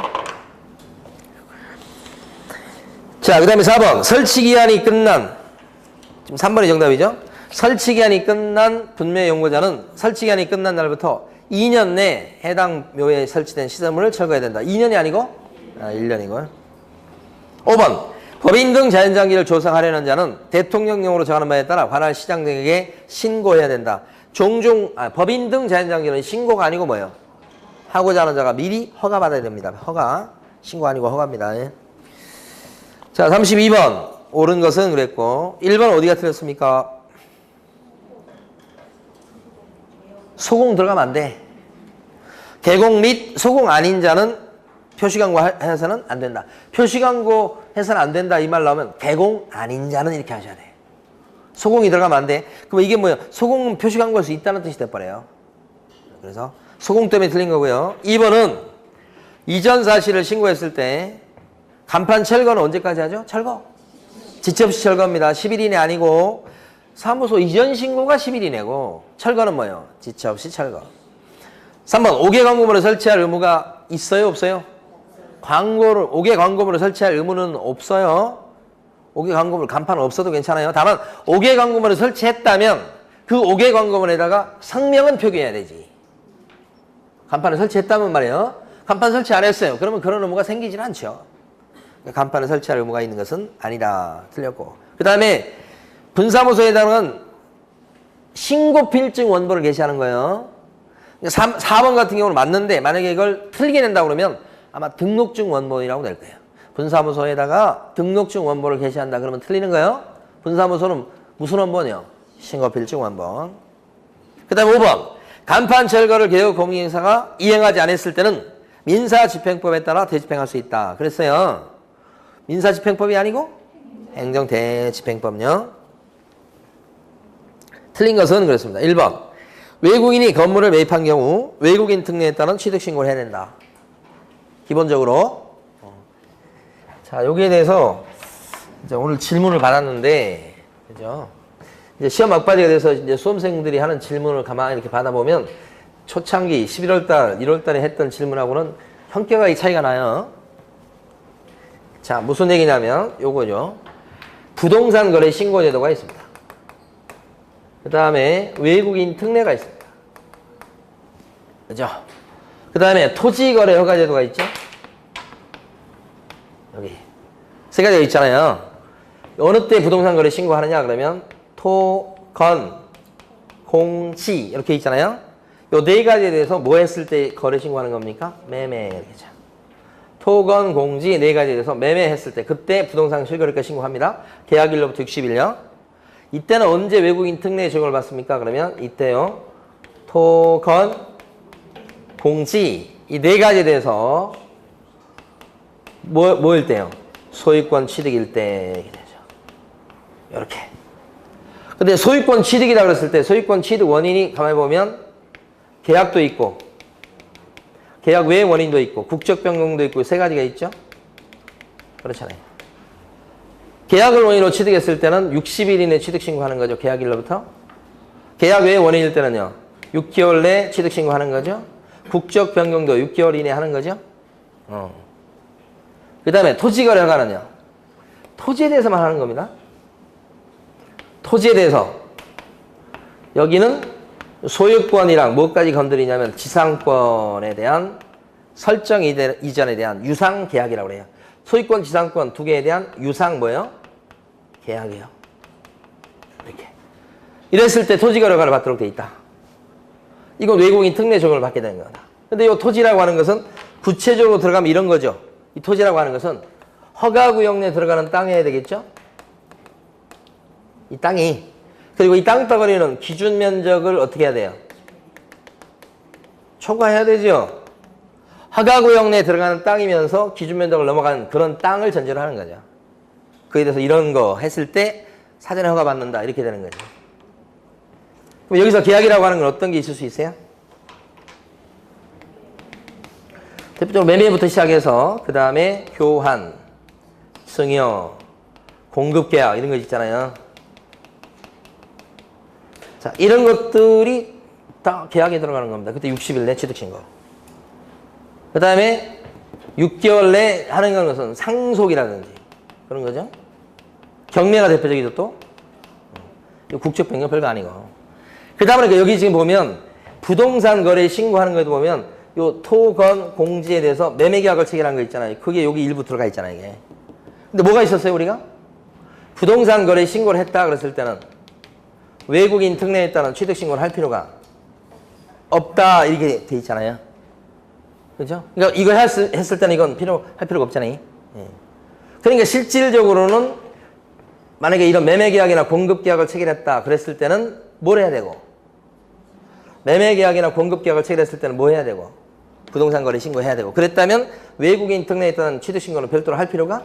자, 그 다음에 4번 설치기한이 끝난 지금 3번이 정답이죠. 설치기한이 끝난 분묘 연구자는 설치기한이 끝난 날부터 2년 내에 해당 묘에 설치된 시설물을 철거해야 된다. 2년이 아니고 1년이고요. 5번 법인 등 자연장기를 조성하려는 자는 대통령령으로 정하는 바에 따라 관할 시장 등에게 신고해야 된다. 법인 등 자연장기는 신고가 아니고 뭐예요? 하고자 하는 자가 미리 허가받아야 됩니다. 허가. 신고 아니고 허가입니다. 자, 32번 옳은 것은 그랬고 1번 어디가 틀렸습니까? 소공 들어가면 안 돼. 개공 및 소공 아닌 자는 표시광고 해서는 안 된다. 표시광고 해서는 안 된다 이 말 나오면 개공 아닌 자는 이렇게 하셔야 돼. 소공이 들어가면 안 돼. 그럼 이게 뭐예요? 소공은 표시광고할 수 있다는 뜻이 돼버려요. 그래서 소공 때문에 틀린 거고요. 2번은 이전 사실을 신고했을 때 간판 철거는 언제까지 하죠? 철거. 지체 없이 철거입니다. 10일 이내 아니고 사무소 이전 신고가 10일 이내고 철거는 뭐예요? 지체 없이 철거. 3번 5개 광고물을 설치할 의무가 있어요? 없어요? 5개 광고물을 설치할 의무는 없어요. 5개 광고물 간판은 없어도 괜찮아요. 다만 5개 광고물을 설치했다면 그 5개 광고문에다가 성명은 표기해야 되지. 간판을 설치했다면 말이에요. 간판 설치 안 했어요. 그러면 그런 의무가 생기질 않죠. 간판을 설치할 의무가 있는 것은 아니다. 틀렸고. 그 다음에 분사무소에다가는 신고 필증 원본을 게시하는 거예요. 4번 같은 경우는 맞는데 만약에 이걸 틀게 낸다고 그러면 아마 등록증 원본이라고 될 거예요. 분사무소에다가 등록증 원본을 게시한다 그러면 틀리는 거예요. 분사무소는 무슨 원본이요? 신고 필증 원본. 그 다음에 5번. 간판 철거를 개혁 공인행사가 이행하지 않았을 때는 민사집행법에 따라 대집행할 수 있다. 그랬어요. 민사집행법이 아니고 행정대집행법요. 틀린 것은 그렇습니다. 1번. 외국인이 건물을 매입한 경우 외국인 특례에 따른 취득신고를 해야 된다. 기본적으로. 자, 여기에 대해서 이제 오늘 질문을 받았는데, 그죠? 이제 시험 막바지가 돼서 이제 수험생들이 하는 질문을 가만히 이렇게 받아보면 초창기 11월달, 1월달에 했던 질문하고는 현격하게 차이가 나요. 자, 무슨 얘기냐면 요거죠. 부동산 거래 신고 제도가 있습니다. 그 다음에 외국인 특례가 있습니다. 그죠? 그 다음에 토지 거래 허가 제도가 있죠? 여기. 세 가지가 있잖아요. 어느 때 부동산 거래 신고하느냐 그러면 토, 건, 공, 지 이렇게 있잖아요. 요 네 가지에 대해서 뭐 했을 때 거래 신고하는 겁니까? 매매 이렇게죠. 토, 건, 공지 네 가지에 대해서 매매했을 때 그때 부동산 실거래가 신고합니다. 계약일로부터 60일요. 이때는 언제 외국인 특례 적용을 받습니까? 그러면 이때요. 토, 건, 공지 이 네 가지에 대해서 뭐일 때요? 소유권 취득일 때 되죠. 이렇게. 근데 소유권 취득이다 그랬을 때 소유권 취득 원인이 가만히 보면 계약도 있고 계약 외의 원인도 있고 국적 변경도 있고 세 가지가 있죠. 그렇잖아요. 계약을 원인으로 취득했을 때는 60일 이내 취득 신고하는 거죠. 계약일로부터. 계약 외의 원인일 때는요. 6개월 내 취득 신고하는 거죠. 국적 변경도 6개월 이내 하는 거죠. 그 다음에 토지거래 허가는요. 토지에 대해서만 하는 겁니다. 토지에 대해서 여기는 소유권이랑 뭐까지 건드리냐면 지상권에 대한 설정 이전에 대한 유상 계약이라고 그래요. 소유권, 지상권 두 개에 대한 유상 뭐예요? 계약이에요. 이렇게. 이랬을 때 토지거래 허가를 받도록 돼 있다. 이건 외국인 특례 적용을 받게 되는 거다. 근데 이 토지라고 하는 것은 구체적으로 들어가면 이런 거죠. 이 토지라고 하는 것은 허가구역 내에 들어가는 땅이어야 되겠죠? 이 땅이. 그리고 이 땅덩어리는 기준 면적을 어떻게 해야 돼요? 초과해야 되죠? 허가구역 내에 들어가는 땅이면서 기준 면적을 넘어가는 그런 땅을 전제로 하는 거죠. 그에 대해서 이런 거 했을 때 사전에 허가 받는다. 이렇게 되는 거죠. 그럼 여기서 계약이라고 하는 건 어떤 게 있을 수 있어요? 대표적으로 매매부터 시작해서 그 다음에 교환, 승여, 공급계약 이런 거 있잖아요. 자, 이런 것들이 다 계약에 들어가는 겁니다. 그때 60일 내 취득신고. 그 다음에 6개월 내 하는 것은 상속이라든지 그런 거죠. 경매가 대표적이죠 또. 국적 변경 별거 아니고. 그 다음에 여기 지금 보면 부동산 거래 신고하는 거에도 보면 요 토, 건, 공지에 대해서 매매계약을 체결한 거 있잖아요. 그게 여기 일부 들어가 있잖아요, 이게. 근데 뭐가 있었어요, 우리가? 부동산 거래 신고를 했다 그랬을 때는 외국인 특례에 따른 취득 신고를 할 필요가 없다 이렇게 돼 있잖아요. 그죠? 그러니까 이거 했을 때는 이건 할 필요가 없잖아요. 예. 그러니까 실질적으로는 만약에 이런 매매계약이나 공급계약을 체결했다 그랬을 때는 뭘 해야 되고 매매계약이나 공급계약을 체결했을 때는 뭐 해야 되고 부동산 거래 신고해야 되고 그랬다면 외국인 특례에 따른 취득 신고는 별도로 할 필요가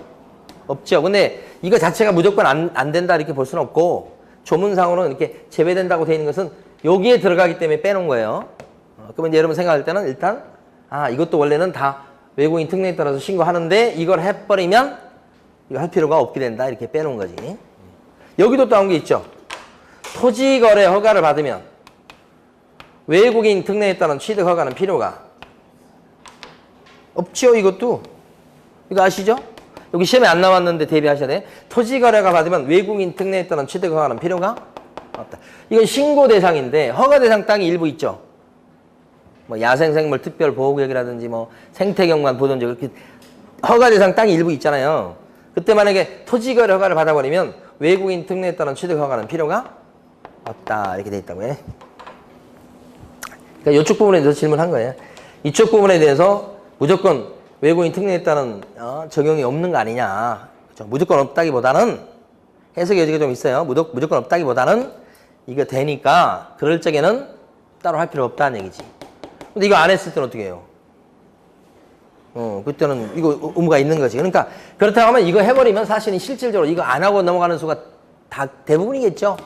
없죠. 근데 이거 자체가 무조건 안 된다 이렇게 볼 수는 없고 조문상으로는 이렇게 제외된다고 되어 있는 것은 여기에 들어가기 때문에 빼놓은 거예요. 그러면 이제 여러분 생각할 때는 일단 이것도 원래는 다 외국인 특례에 따라서 신고하는데 이걸 해버리면 이거 할 필요가 없게 된다 이렇게 빼놓은 거지. 여기도 나온 게 있죠. 토지거래 허가를 받으면 외국인 특례에 따른 취득 허가는 필요가 없죠. 이것도 이거 아시죠? 여기 시험에 안 나왔는데 대비하셔야 돼. 토지거래가 받으면 외국인 특례에 따른 취득 허가는 필요가 없다. 이건 신고 대상인데 허가 대상 땅이 일부 있죠. 뭐 야생생물 특별보호구역이라든지 뭐 생태경관 보존지 그렇게 허가 대상 땅이 일부 있잖아요. 그때 만약에 토지거래 허가를 받아버리면 외국인 특례에 따른 취득 허가는 필요가 없다. 이렇게 돼 있다고요. 그러니까 이쪽 부분에 대해서 질문한 거예요. 이쪽 부분에 대해서 무조건 외국인 특례에 따른 적용이 없는 거 아니냐. 그렇죠? 무조건 없다기보다는 해석의 여지가 좀 있어요. 무조건 없다기보다는 이거 되니까 그럴 적에는 따로 할 필요 없다는 얘기지. 근데 이거 안 했을 때는 어떻게 해요? 그때는 이거 의무가 있는 거지. 그러니까 그렇다고 하면 이거 해버리면 사실은 실질적으로 이거 안 하고 넘어가는 수가 다 대부분이겠죠.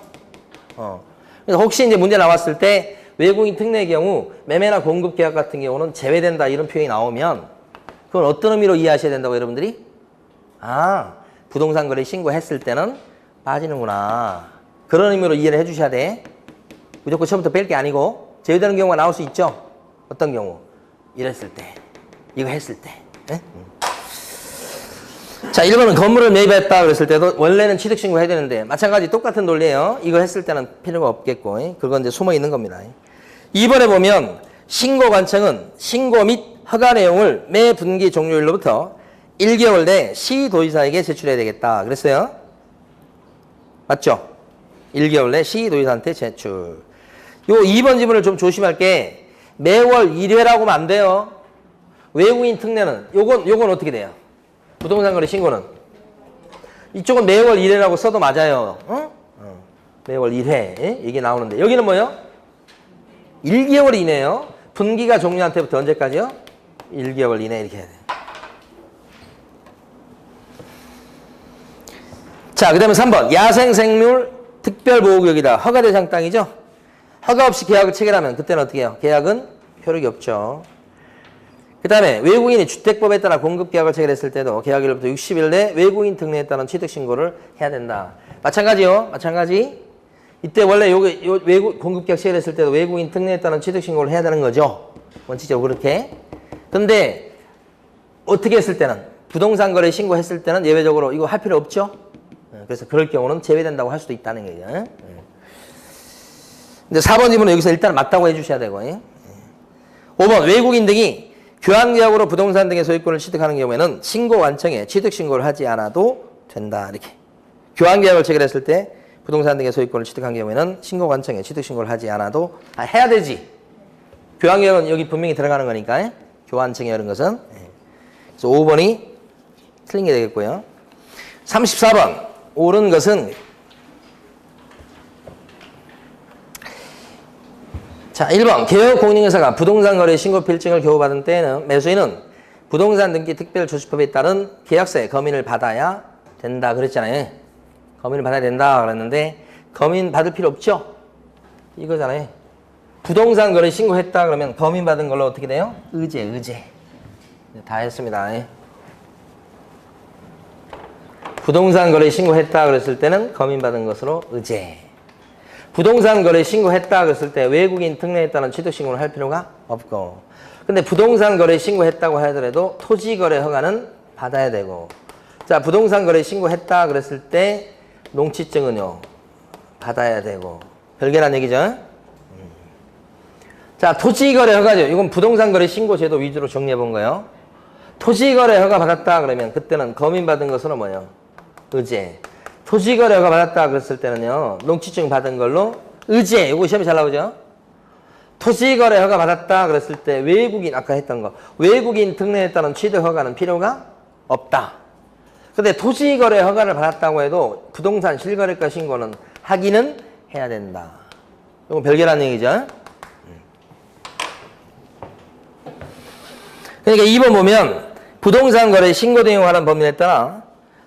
그래서 혹시 이제 문제 나왔을 때 외국인 특례의 경우 매매나 공급 계약 같은 경우는 제외된다 이런 표현이 나오면 그건 어떤 의미로 이해하셔야 된다고 여러분들이? 아, 부동산 거래 신고했을 때는 빠지는구나. 그런 의미로 이해를 해주셔야 돼. 무조건 처음부터 뺄 게 아니고 제외되는 경우가 나올 수 있죠. 어떤 경우? 이랬을 때. 이거 했을 때. 네? 자, 1번은 건물을 매입했다 그랬을 때도 원래는 취득신고 해야 되는데 마찬가지 똑같은 논리예요. 이거 했을 때는 필요가 없겠고 그건 이제 숨어 있는 겁니다. 2번에 보면 신고 관청은 신고 및 허가 내용을 매 분기 종료일로부터 1개월 내 시도지사에게 제출해야 되겠다. 그랬어요. 맞죠? 1개월 내 시도지사한테 제출. 요 2번 지문을 좀 조심할 게 매월 1회라고 하면 안 돼요. 외국인 특례는 요건 어떻게 돼요? 부동산 거래 신고는 이쪽은 매월 1회라고 써도 맞아요. 매월 1회 이게 나오는데 여기는 뭐요? 1개월 이내요. 분기가 종료한 때부터 언제까지요? 1개월 이내 이렇게 해야 돼요. 자, 그 다음에 3번 야생생물 특별보호구역이다. 허가 대상 땅이죠. 허가 없이 계약을 체결하면 그때는 어떻게 해요? 계약은 효력이 없죠. 그 다음에 외국인이 주택법에 따라 공급계약을 체결했을 때도 계약일로부터 60일 내 외국인 특례에 따른 취득신고를 해야 된다. 마찬가지요. 마찬가지. 이때 원래 외국 공급계약 체결했을 때도 외국인 특례에 따른 취득신고를 해야 되는 거죠. 원칙적으로 그렇게. 근데 어떻게 했을 때는 부동산 거래 신고했을 때는 예외적으로 이거 할 필요 없죠. 그래서 그럴 경우는 제외된다고 할 수도 있다는 거예요. 근데 4번 질문은 여기서 일단 맞다고 해주셔야 되고 5번 외국인 등이 교환계약으로 부동산 등의 소유권을 취득하는 경우에는 신고 완청에 취득신고를 하지 않아도 된다. 이렇게. 교환계약을 체결했을 때 부동산 등의 소유권을 취득한 경우에는 신고 완청에 취득신고를 하지 않아도 해야 되지. 교환계약은 여기 분명히 들어가는 거니까 교환청에 이런 것은. 그래서 5번이 틀린 게 되겠고요. 34번 옳은 것은 자, 1번 개업공인중개사가 부동산 거래 신고 필증을 교부받은 때에는 매수인은 부동산 등기 특별조치법에 따른 계약서에 검인을 받아야 된다 그랬잖아요. 검인을 받아야 된다 그랬는데 검인 받을 필요 없죠? 이거잖아요. 부동산 거래 신고했다 그러면 검인 받은 걸로 어떻게 돼요? 의제. 다 했습니다. 부동산 거래 신고했다 그랬을 때는 검인 받은 것으로 의제. 부동산 거래 신고했다 그랬을 때 외국인 특례에 따른 취득신고를 할 필요가 없고 근데 부동산 거래 신고했다고 하더라도 토지 거래 허가는 받아야 되고 자 부동산 거래 신고했다 그랬을 때 농취증은요 받아야 되고 별개란 얘기죠. 자 토지 거래 허가죠. 이건 부동산 거래 신고 제도 위주로 정리해 본 거예요. 토지 거래 허가 받았다 그러면 그때는 검인 받은 것으로 뭐예요? 의제. 토지거래 허가 받았다 그랬을 때는요 농취증 받은 걸로 의제. 이거 시험에 잘 나오죠. 토지거래 허가 받았다 그랬을 때 외국인 아까 했던 거 외국인 특례에 따른 취득 허가는 필요가 없다. 근데 토지거래 허가를 받았다고 해도 부동산 실거래가 신고는 하기는 해야 된다. 이건 별개란 얘기죠. 그러니까 2번 보면 부동산 거래 신고 등에 관한 법률에 따라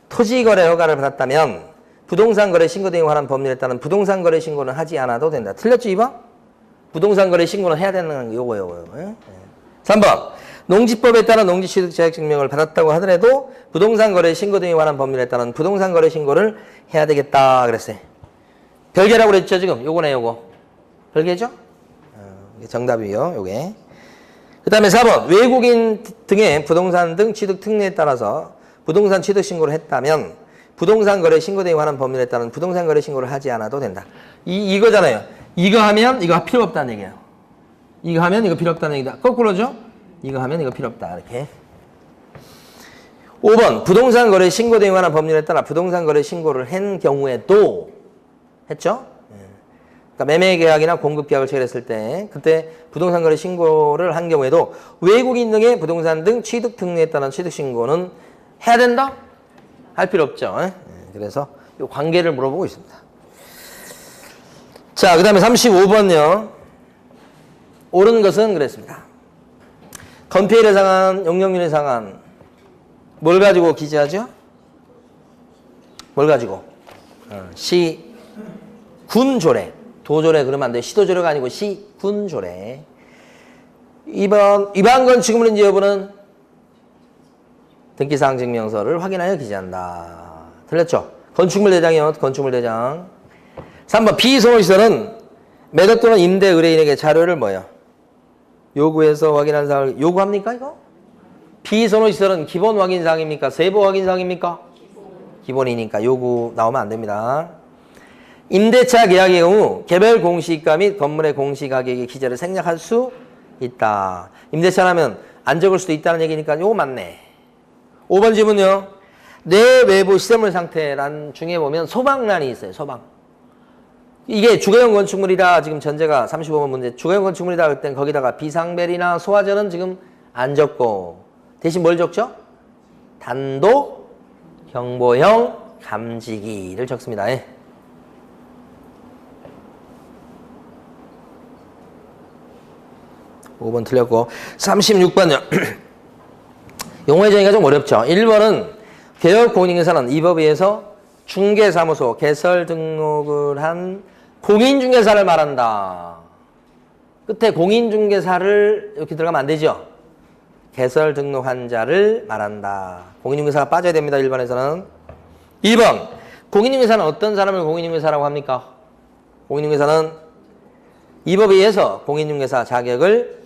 토지거래 허가를 받았다면 부동산 거래 신고 등에 관한 법률에 따른 부동산 거래 신고는 하지 않아도 된다. 틀렸죠, 2번? 부동산 거래 신고는 해야 되는 거 요거. 3번. 농지법에 따른 농지취득 자격증명을 받았다고 하더라도 부동산 거래 신고 등에 관한 법률에 따른 부동산 거래 신고를 해야 되겠다 그랬어요. 별개라고 그랬죠, 지금? 요거네, 요거. 별개죠? 정답이요, 요게. 그 다음에 4번. 외국인 등의 부동산 등 취득 특례에 따라서 부동산 취득 신고를 했다면 부동산 거래 신고 등에 관한 법률에 따른 부동산 거래 신고를 하지 않아도 된다. 이거잖아요. 이거 하면 이거 필요 없다는 얘기예요. 이거 하면 이거 필요 없다는 얘기다. 거꾸로죠? 이거 하면 이거 필요 없다. 이렇게. 5번 부동산 거래 신고 등에 관한 법률에 따라 부동산 거래 신고를 한 경우에도 했죠? 그러니까 매매 계약이나 공급 계약을 체결했을 때 그때 부동산 거래 신고를 한 경우에도 외국인 등의 부동산 등 취득 등에 따른 취득 신고는 해야 된다? 할 필요 없죠. 그래서 이 관계를 물어보고 있습니다. 자, 그 다음에 35번요. 옳은 것은 그랬습니다. 건폐율에 상한, 용적률에 상한 뭘 가지고 기재하죠? 뭘 가지고? 시, 군 조례. 도조례 그러면 안 돼. 시도조례가 아니고 시, 군 조례. 2번 위반 건축물인지 여부는 등기사항 증명서를 확인하여 기재한다. 틀렸죠? 건축물 대장이요. 건축물 대장. 3번 비소유시설은 매도 또는 임대 의뢰인에게 자료를 뭐요? 요구해서 확인한 사항을 요구합니까 이거? 비소유시설은 기본 확인사항입니까? 세부 확인사항입니까? 기본이니까 요구 나오면 안 됩니다. 임대차 계약의 경우 개별 공시가 및 건물의 공시가격의 기재를 생략할 수 있다. 임대차라면 안 적을 수도 있다는 얘기니까 요거 맞네. 5번 질문요. 내 외부 시설물 상태란 중에 보면 소방란이 있어요. 소방. 이게 주거용 건축물이다. 지금 전제가 35번 문제. 주거용 건축물이다 할 땐 거기다가 비상벨이나 소화전은 지금 안 적고 대신 뭘 적죠? 단도 경보형 감지기를 적습니다. 5번 틀렸고 36번요. 용어의 정의가 좀 어렵죠. 1번은 개업공인중개사는 이 법에 의해서 중개사무소 개설 등록을 한 공인중개사를 말한다. 끝에 공인중개사를 이렇게 들어가면 안 되죠. 개설 등록한 자를 말한다. 공인중개사가 빠져야 됩니다. 1번에서는. 2번 공인중개사는 어떤 사람을 공인중개사라고 합니까? 공인중개사는 이 법에 의해서 공인중개사 자격을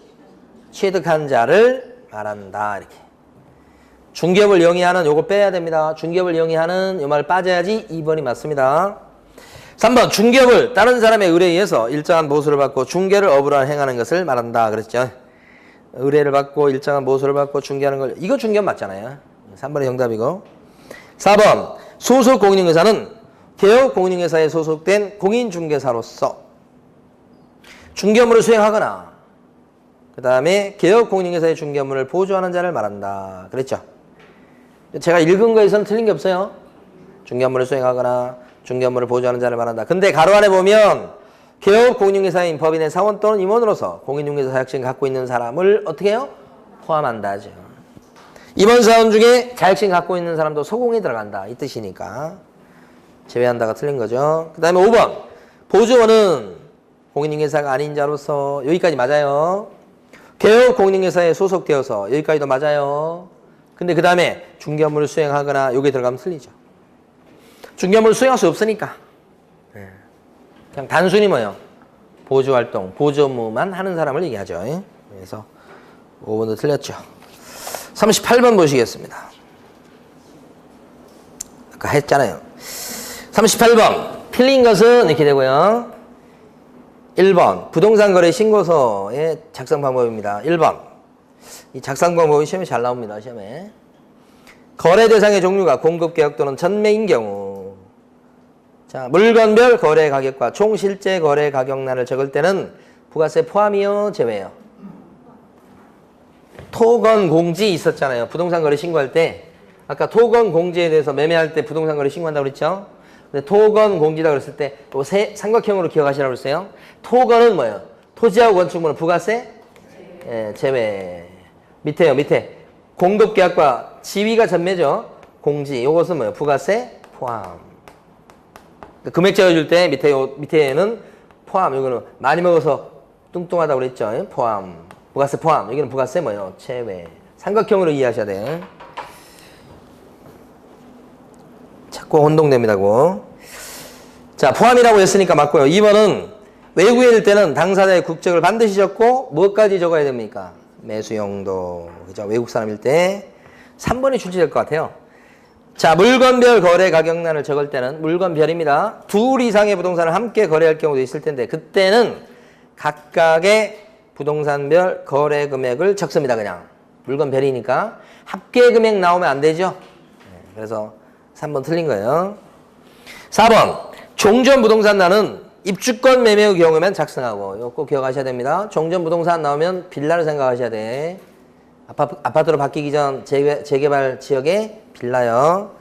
취득한 자를 말한다. 이렇게. 중개업을 영위하는 요거 빼야 됩니다. 중개업을 영위하는 요 말 빠져야지 2번이 맞습니다. 3번 중개업을 다른 사람의 의뢰에 의해서 일정한 보수를 받고 중개를 업으로 행하는 것을 말한다. 그랬죠. 의뢰를 받고 일정한 보수를 받고 중개하는 걸 이거 중개업 맞잖아요. 3번이 정답이고. 4번 소속 공인중개사는 개업 공인중개사에 소속된 공인중개사로서 중개 업무를 수행하거나 그 다음에 개업 공인중개사의 중개 업무를 보조하는 자를 말한다. 그랬죠. 제가 읽은 거에서는 틀린 게 없어요. 중개 업무를 수행하거나 중개 업무를 보조하는 자를 말한다. 근데 가로 안에 보면 개업 공인중개사인 법인의 사원 또는 임원으로서 공인중개사 자격증을 갖고 있는 사람을 어떻게 해요? 포함한다 하죠. 임원 사원 중에 자격증 갖고 있는 사람도 소공에 들어간다. 이 뜻이니까 제외한다가 틀린 거죠. 그 다음에 5번 보조원은 공인중개사가 아닌 자로서 여기까지 맞아요. 개업 공인중개사에 소속되어서 여기까지도 맞아요. 근데 그 다음에 중개 업무를 수행하거나 여기 들어가면 틀리죠. 중개 업무를 수행할 수 없으니까 그냥 단순히 뭐예요? 보조활동, 보조 업무만 하는 사람을 얘기하죠. 그래서 5번도 틀렸죠. 38번 보시겠습니다. 아까 했잖아요. 38번 틀린 것은 이렇게 되고요. 1번 부동산 거래 신고서의 작성 방법입니다. 1번 이 작성 방법이 시험에 잘 나옵니다. 시험에 거래 대상의 종류가 공급 계약 또는 전매인 경우 자 물건별 거래 가격과 총 실제 거래 가격란을 적을 때는 부가세 포함이요 제외요. 토건 공지 있었잖아요. 부동산 거래 신고할 때 아까 토건 공지에 대해서 매매할 때 부동산 거래 신고한다고 그랬죠. 근데 토건 공지다 그랬을 때 또 삼각형으로 기억하시라고 그랬어요. 토건은 뭐예요? 토지하고 건축물은 부가세 제외. 밑에요. 밑에 공급계약과 지위가 전매죠. 공지 요것은 뭐예요? 부가세 포함. 금액 적어줄 때 밑에는 포함. 이거는 많이 먹어서 뚱뚱하다고 그랬죠. 포함. 부가세 포함. 여기는 부가세 뭐예요? 제외. 삼각형으로 이해하셔야 돼. 자꾸 혼동됩니다고. 자 포함이라고 했으니까 맞고요. 2번은 외국인일 때는 당사자의 국적을 반드시 적고 무엇까지 적어야 됩니까? 매수용도. 그죠? 외국 사람일 때 3번이 출제될 것 같아요. 자, 물건별 거래 가격란을 적을 때는 물건별입니다. 둘 이상의 부동산을 함께 거래할 경우도 있을 텐데 그때는 각각의 부동산별 거래 금액을 적습니다. 그냥 물건별이니까 합계 금액 나오면 안 되죠. 그래서 3번 틀린 거예요. 4번 종전 부동산란은 입주권 매매의 경우만 작성하고 이거 꼭 기억하셔야 됩니다. 종전 부동산 나오면 빌라를 생각하셔야 돼. 아파트로 바뀌기 전 재개발 지역에 빌라요.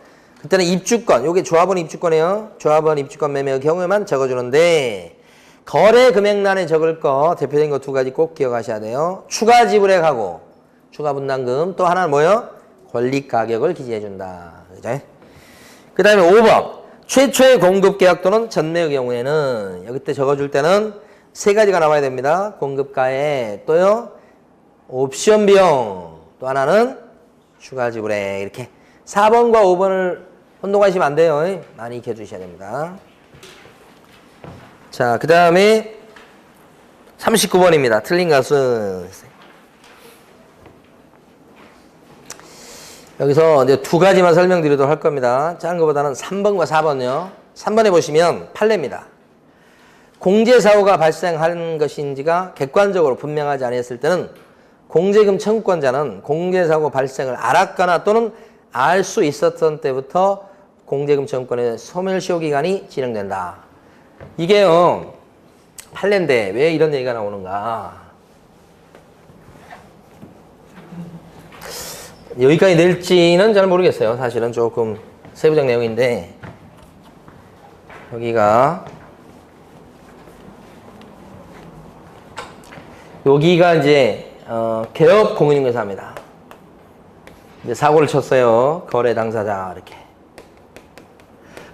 그때는 입주권, 요게 조합원 입주권이에요. 조합원 입주권 매매의 경우에만 적어주는데 거래 금액란에 적을 거 대표적인 거 두 가지 꼭 기억하셔야 돼요. 추가 지불액하고 추가 분담금, 또 하나는 뭐예요? 권리 가격을 기재해준다. 그죠? 그 다음에 5번 최초의 공급 계약 또는 전매의 경우에는 여기 때 적어줄 때는 세 가지가 나와야 됩니다. 공급가에 또요 옵션 비용, 또 하나는 추가 지불액. 이렇게 4번과 5번을 혼동하시면 안 돼요. 많이 익혀주셔야 됩니다. 자, 그 다음에 39번입니다. 틀린 것은 여기서 이제 두 가지만 설명드리도록 할 겁니다. 작은 것보다는 3번과 4번요. 3번에 보시면 판례입니다. 공제사고가 발생한 것인지가 객관적으로 분명하지 않았을 때는 공제금 청구권자는 공제사고 발생을 알았거나 또는 알 수 있었던 때부터 공제금 청구권의 소멸시효 기간이 진행된다. 이게요 판례인데 왜 이런 얘기가 나오는가. 여기까지 낼지는 잘 모르겠어요. 사실은 조금 세부적 내용인데 여기가 이제 개업 공인인계사입니다. 이제 사고를 쳤어요. 거래 당사자 이렇게.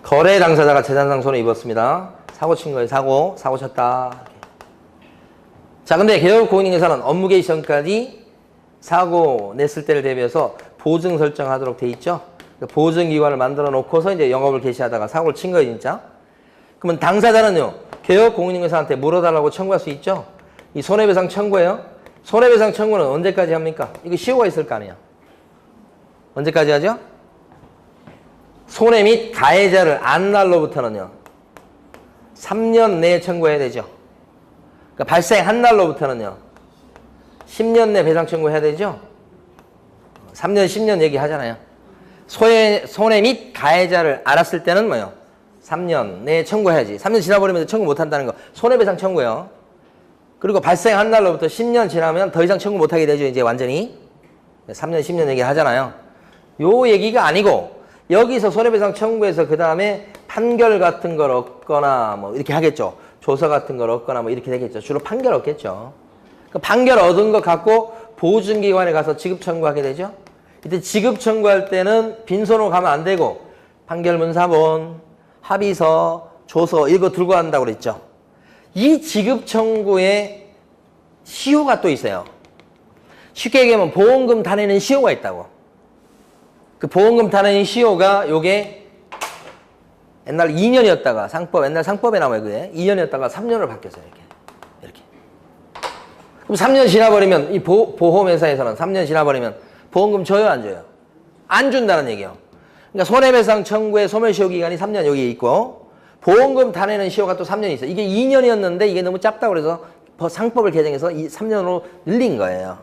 거래 당사자가 재산상손을 입었습니다. 사고 친 거예요. 사고 쳤다. 이렇게. 자, 근데 개업 공인인계사는 업무 개시 전까지 사고 냈을 때를 대비해서 보증 설정하도록 돼 있죠. 보증기관을 만들어 놓고서 이제 영업을 개시하다가 사고를 친 거예요, 진짜. 그러면 당사자는요, 개업 공인인계사한테 물어달라고 청구할 수 있죠. 이 손해배상 청구예요. 손해배상 청구는 언제까지 합니까? 이거 시효가 있을 거 아니에요. 언제까지 하죠? 손해 및 가해자를 안 날로부터는요 3년 내에 청구해야 되죠. 그러니까 발생한 날로부터는요 10년 내 배상 청구해야 되죠. 3년 10년 얘기하잖아요. 손해 및 가해자를 알았을 때는 뭐요? 3년 내에 청구해야지. 3년 지나버리면 청구 못한다는 거 손해배상 청구예요. 그리고 발생한 날로부터 10년 지나면 더 이상 청구 못하게 되죠. 이제 완전히 3년 10년 얘기 하잖아요. 요 얘기가 아니고 여기서 손해배상 청구해서 그 다음에 판결 같은 걸 얻거나 뭐 이렇게 하겠죠. 조서 같은 걸 얻거나 뭐 이렇게 되겠죠. 주로 판결 얻겠죠. 그 판결 얻은 것 갖고 보증기관에 가서 지급 청구하게 되죠. 이때 지급 청구할 때는 빈손으로 가면 안 되고 판결문사본, 합의서, 조서 이거 들고 간다고 그랬죠. 이 지급 청구에 시효가 또 있어요. 쉽게 얘기하면 보험금 탄핵는 시효가 있다고. 그 보험금 탄핵의 시효가 요게 옛날 2년이었다가 옛날 상법에 나와요. 그게 2년이었다가 3년으로 바뀌었어요. 이렇게. 그럼 3년 지나버리면 이 보험회사에서는 3년 지나버리면 보험금 줘요, 안 줘요? 안 준다는 얘기예요. 그러니까 손해배상 청구의 소멸시효 기간이 3년 여기에 있고 보험금 탄핵는 시효가 또 3년이 있어요. 이게 2년이었는데 이게 너무 짧다고 그래서 상법을 개정해서 3년으로 늘린 거예요.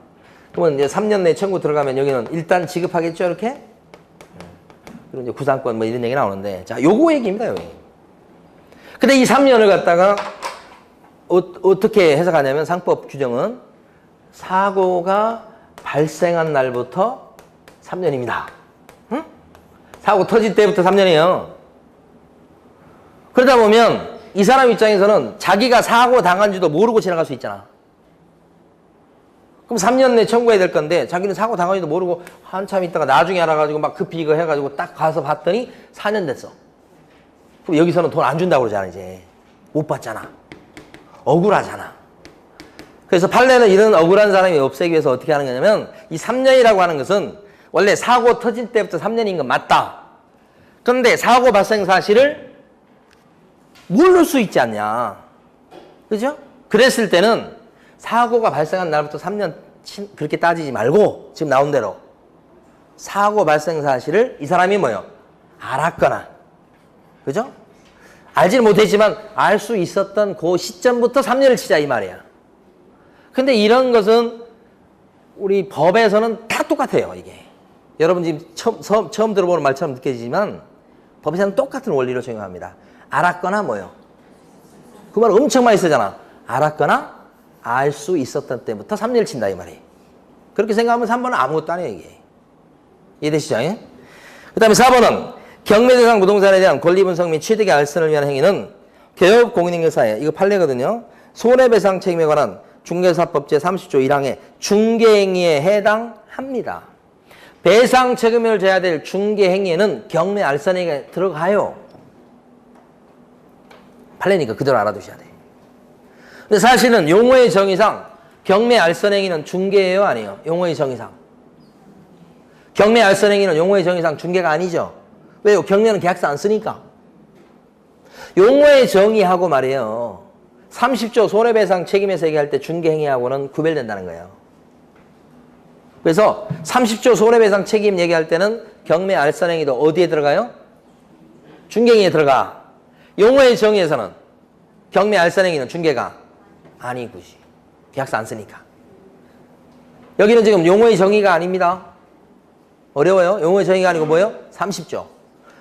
그러면 이제 3년 내 청구 들어가면 여기는 일단 지급하겠죠, 이렇게? 그리고 이제 구상권 뭐 이런 얘기 나오는데, 자, 요거 얘기입니다, 여기. 근데 이 3년을 갖다가 어떻게 해석하냐면 상법 규정은 사고가 발생한 날부터 3년입니다. 응? 사고 터질 때부터 3년이에요. 그러다 보면 이 사람 입장에서는 자기가 사고 당한지도 모르고 지나갈 수 있잖아. 그럼 3년 내 청구해야 될 건데 자기는 사고 당한지도 모르고 한참 있다가 나중에 알아가지고 막 급히 이거 해가지고 딱 가서 봤더니 4년 됐어. 그럼 여기서는 돈 안 준다고 그러잖아. 이제 못 받잖아. 억울하잖아. 그래서 판례는 이런 억울한 사람이 없애기 위해서 어떻게 하는 거냐면 이 3년이라고 하는 것은 원래 사고 터질 때부터 3년인 건 맞다. 그런데 사고 발생 사실을 모를 수 있지 않냐. 그죠? 그랬을 때는 사고가 발생한 날부터 3년 그렇게 따지지 말고 지금 나온 대로 사고 발생 사실을 이 사람이 뭐요? 알았거나, 그죠? 알지는 못했지만 알 수 있었던 그 시점부터 3년을 치자 이 말이야. 근데 이런 것은 우리 법에서는 다 똑같아요, 이게. 여러분 지금 처음 들어보는 말처럼 느껴지지만 법에서는 똑같은 원리로 적용합니다. 알았거나 뭐요? 그 말 엄청 많이 쓰잖아. 알았거나 알 수 있었던 때부터 3년을 친다 이 말이에요. 그렇게 생각하면 3번은 아무것도 아니에요, 이게. 이해되시죠? 그 다음에 4번은 경매대상 부동산에 대한 권리분석 및 취득의 알선을 위한 행위는 개업 공인인증사에 이거 판례거든요. 손해배상 책임에 관한 중개사법 제30조 1항의 중개행위에 해당합니다. 배상 책임을 져야 될 중개행위에는 경매 알선행위가 들어가요. 판례니까 그대로 알아두셔야 돼. 근데 사실은 용어의 정의상 경매 알선행위는 중개예요, 아니에요? 용어의 정의상. 경매 알선행위는 용어의 정의상 중개가 아니죠. 왜요? 경매는 계약서 안 쓰니까. 용어의 정의하고 말이에요. 30조 손해배상 책임에서 얘기할 때 중개행위하고는 구별된다는 거예요. 그래서 30조 손해배상 책임 얘기할 때는 경매 알선행위도 어디에 들어가요? 중개행위에 들어가. 용어의 정의에서는 경매 알선행위는 중개가 아니고지. 계약서 안 쓰니까. 여기는 지금 용어의 정의가 아닙니다. 어려워요? 용어의 정의가 아니고 뭐예요? 30조.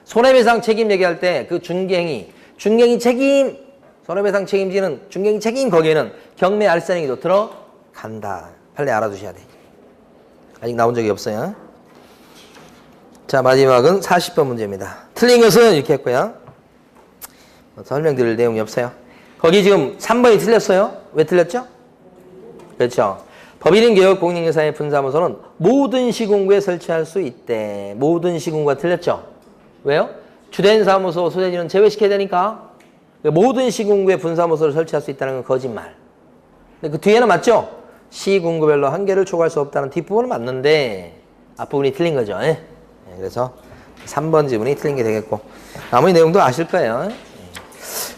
손해배상 책임 얘기할 때 그 중개행위, 중개행위 책임, 손해배상 책임지는 중개행위 책임 거기에는 경매 알선행위도 들어간다. 빨리 알아두셔야 돼. 아직 나온 적이 없어요. 자, 마지막은 40번 문제입니다. 틀린 것은 이렇게 했고요. 설명드릴 내용이 없어요. 거기 지금 3번이 틀렸어요. 왜 틀렸죠? 그렇죠. 법인인 개업 공인인증사의 분사무소는 모든 시군구에 설치할 수 있대. 모든 시군구가 틀렸죠. 왜요? 주된 사무소 소재지는 제외시켜야 되니까. 모든 시군구에 분사무소를 설치할 수 있다는 건 거짓말. 근데 그 뒤에는 맞죠? 시군구별로 한계를 초과할 수 없다는 뒷부분은 맞는데 앞부분이 틀린 거죠. 예? 그래서 3번 지문이 틀린 게 되겠고 나머지 내용도 아실 거예요.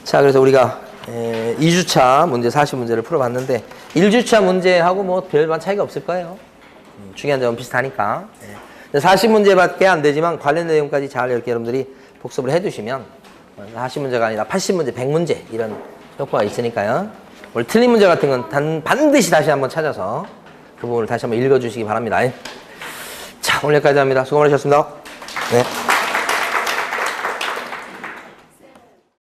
자, 그래서 우리가 2주차 문제 40문제를 풀어봤는데 1주차 문제하고 뭐 별반 차이가 없을 거예요. 중요한 점은 비슷하니까. 40문제밖에 안 되지만 관련 내용까지 잘 이렇게 여러분들이 복습을 해두시면 40문제가 아니라 80문제, 100문제 이런 효과가 있으니까요. 오늘 틀린 문제 같은 건 반드시 다시 한번 찾아서 그 부분을 다시 한번 읽어주시기 바랍니다. 자, 오늘 여기까지 합니다. 수고 많으셨습니다. 네.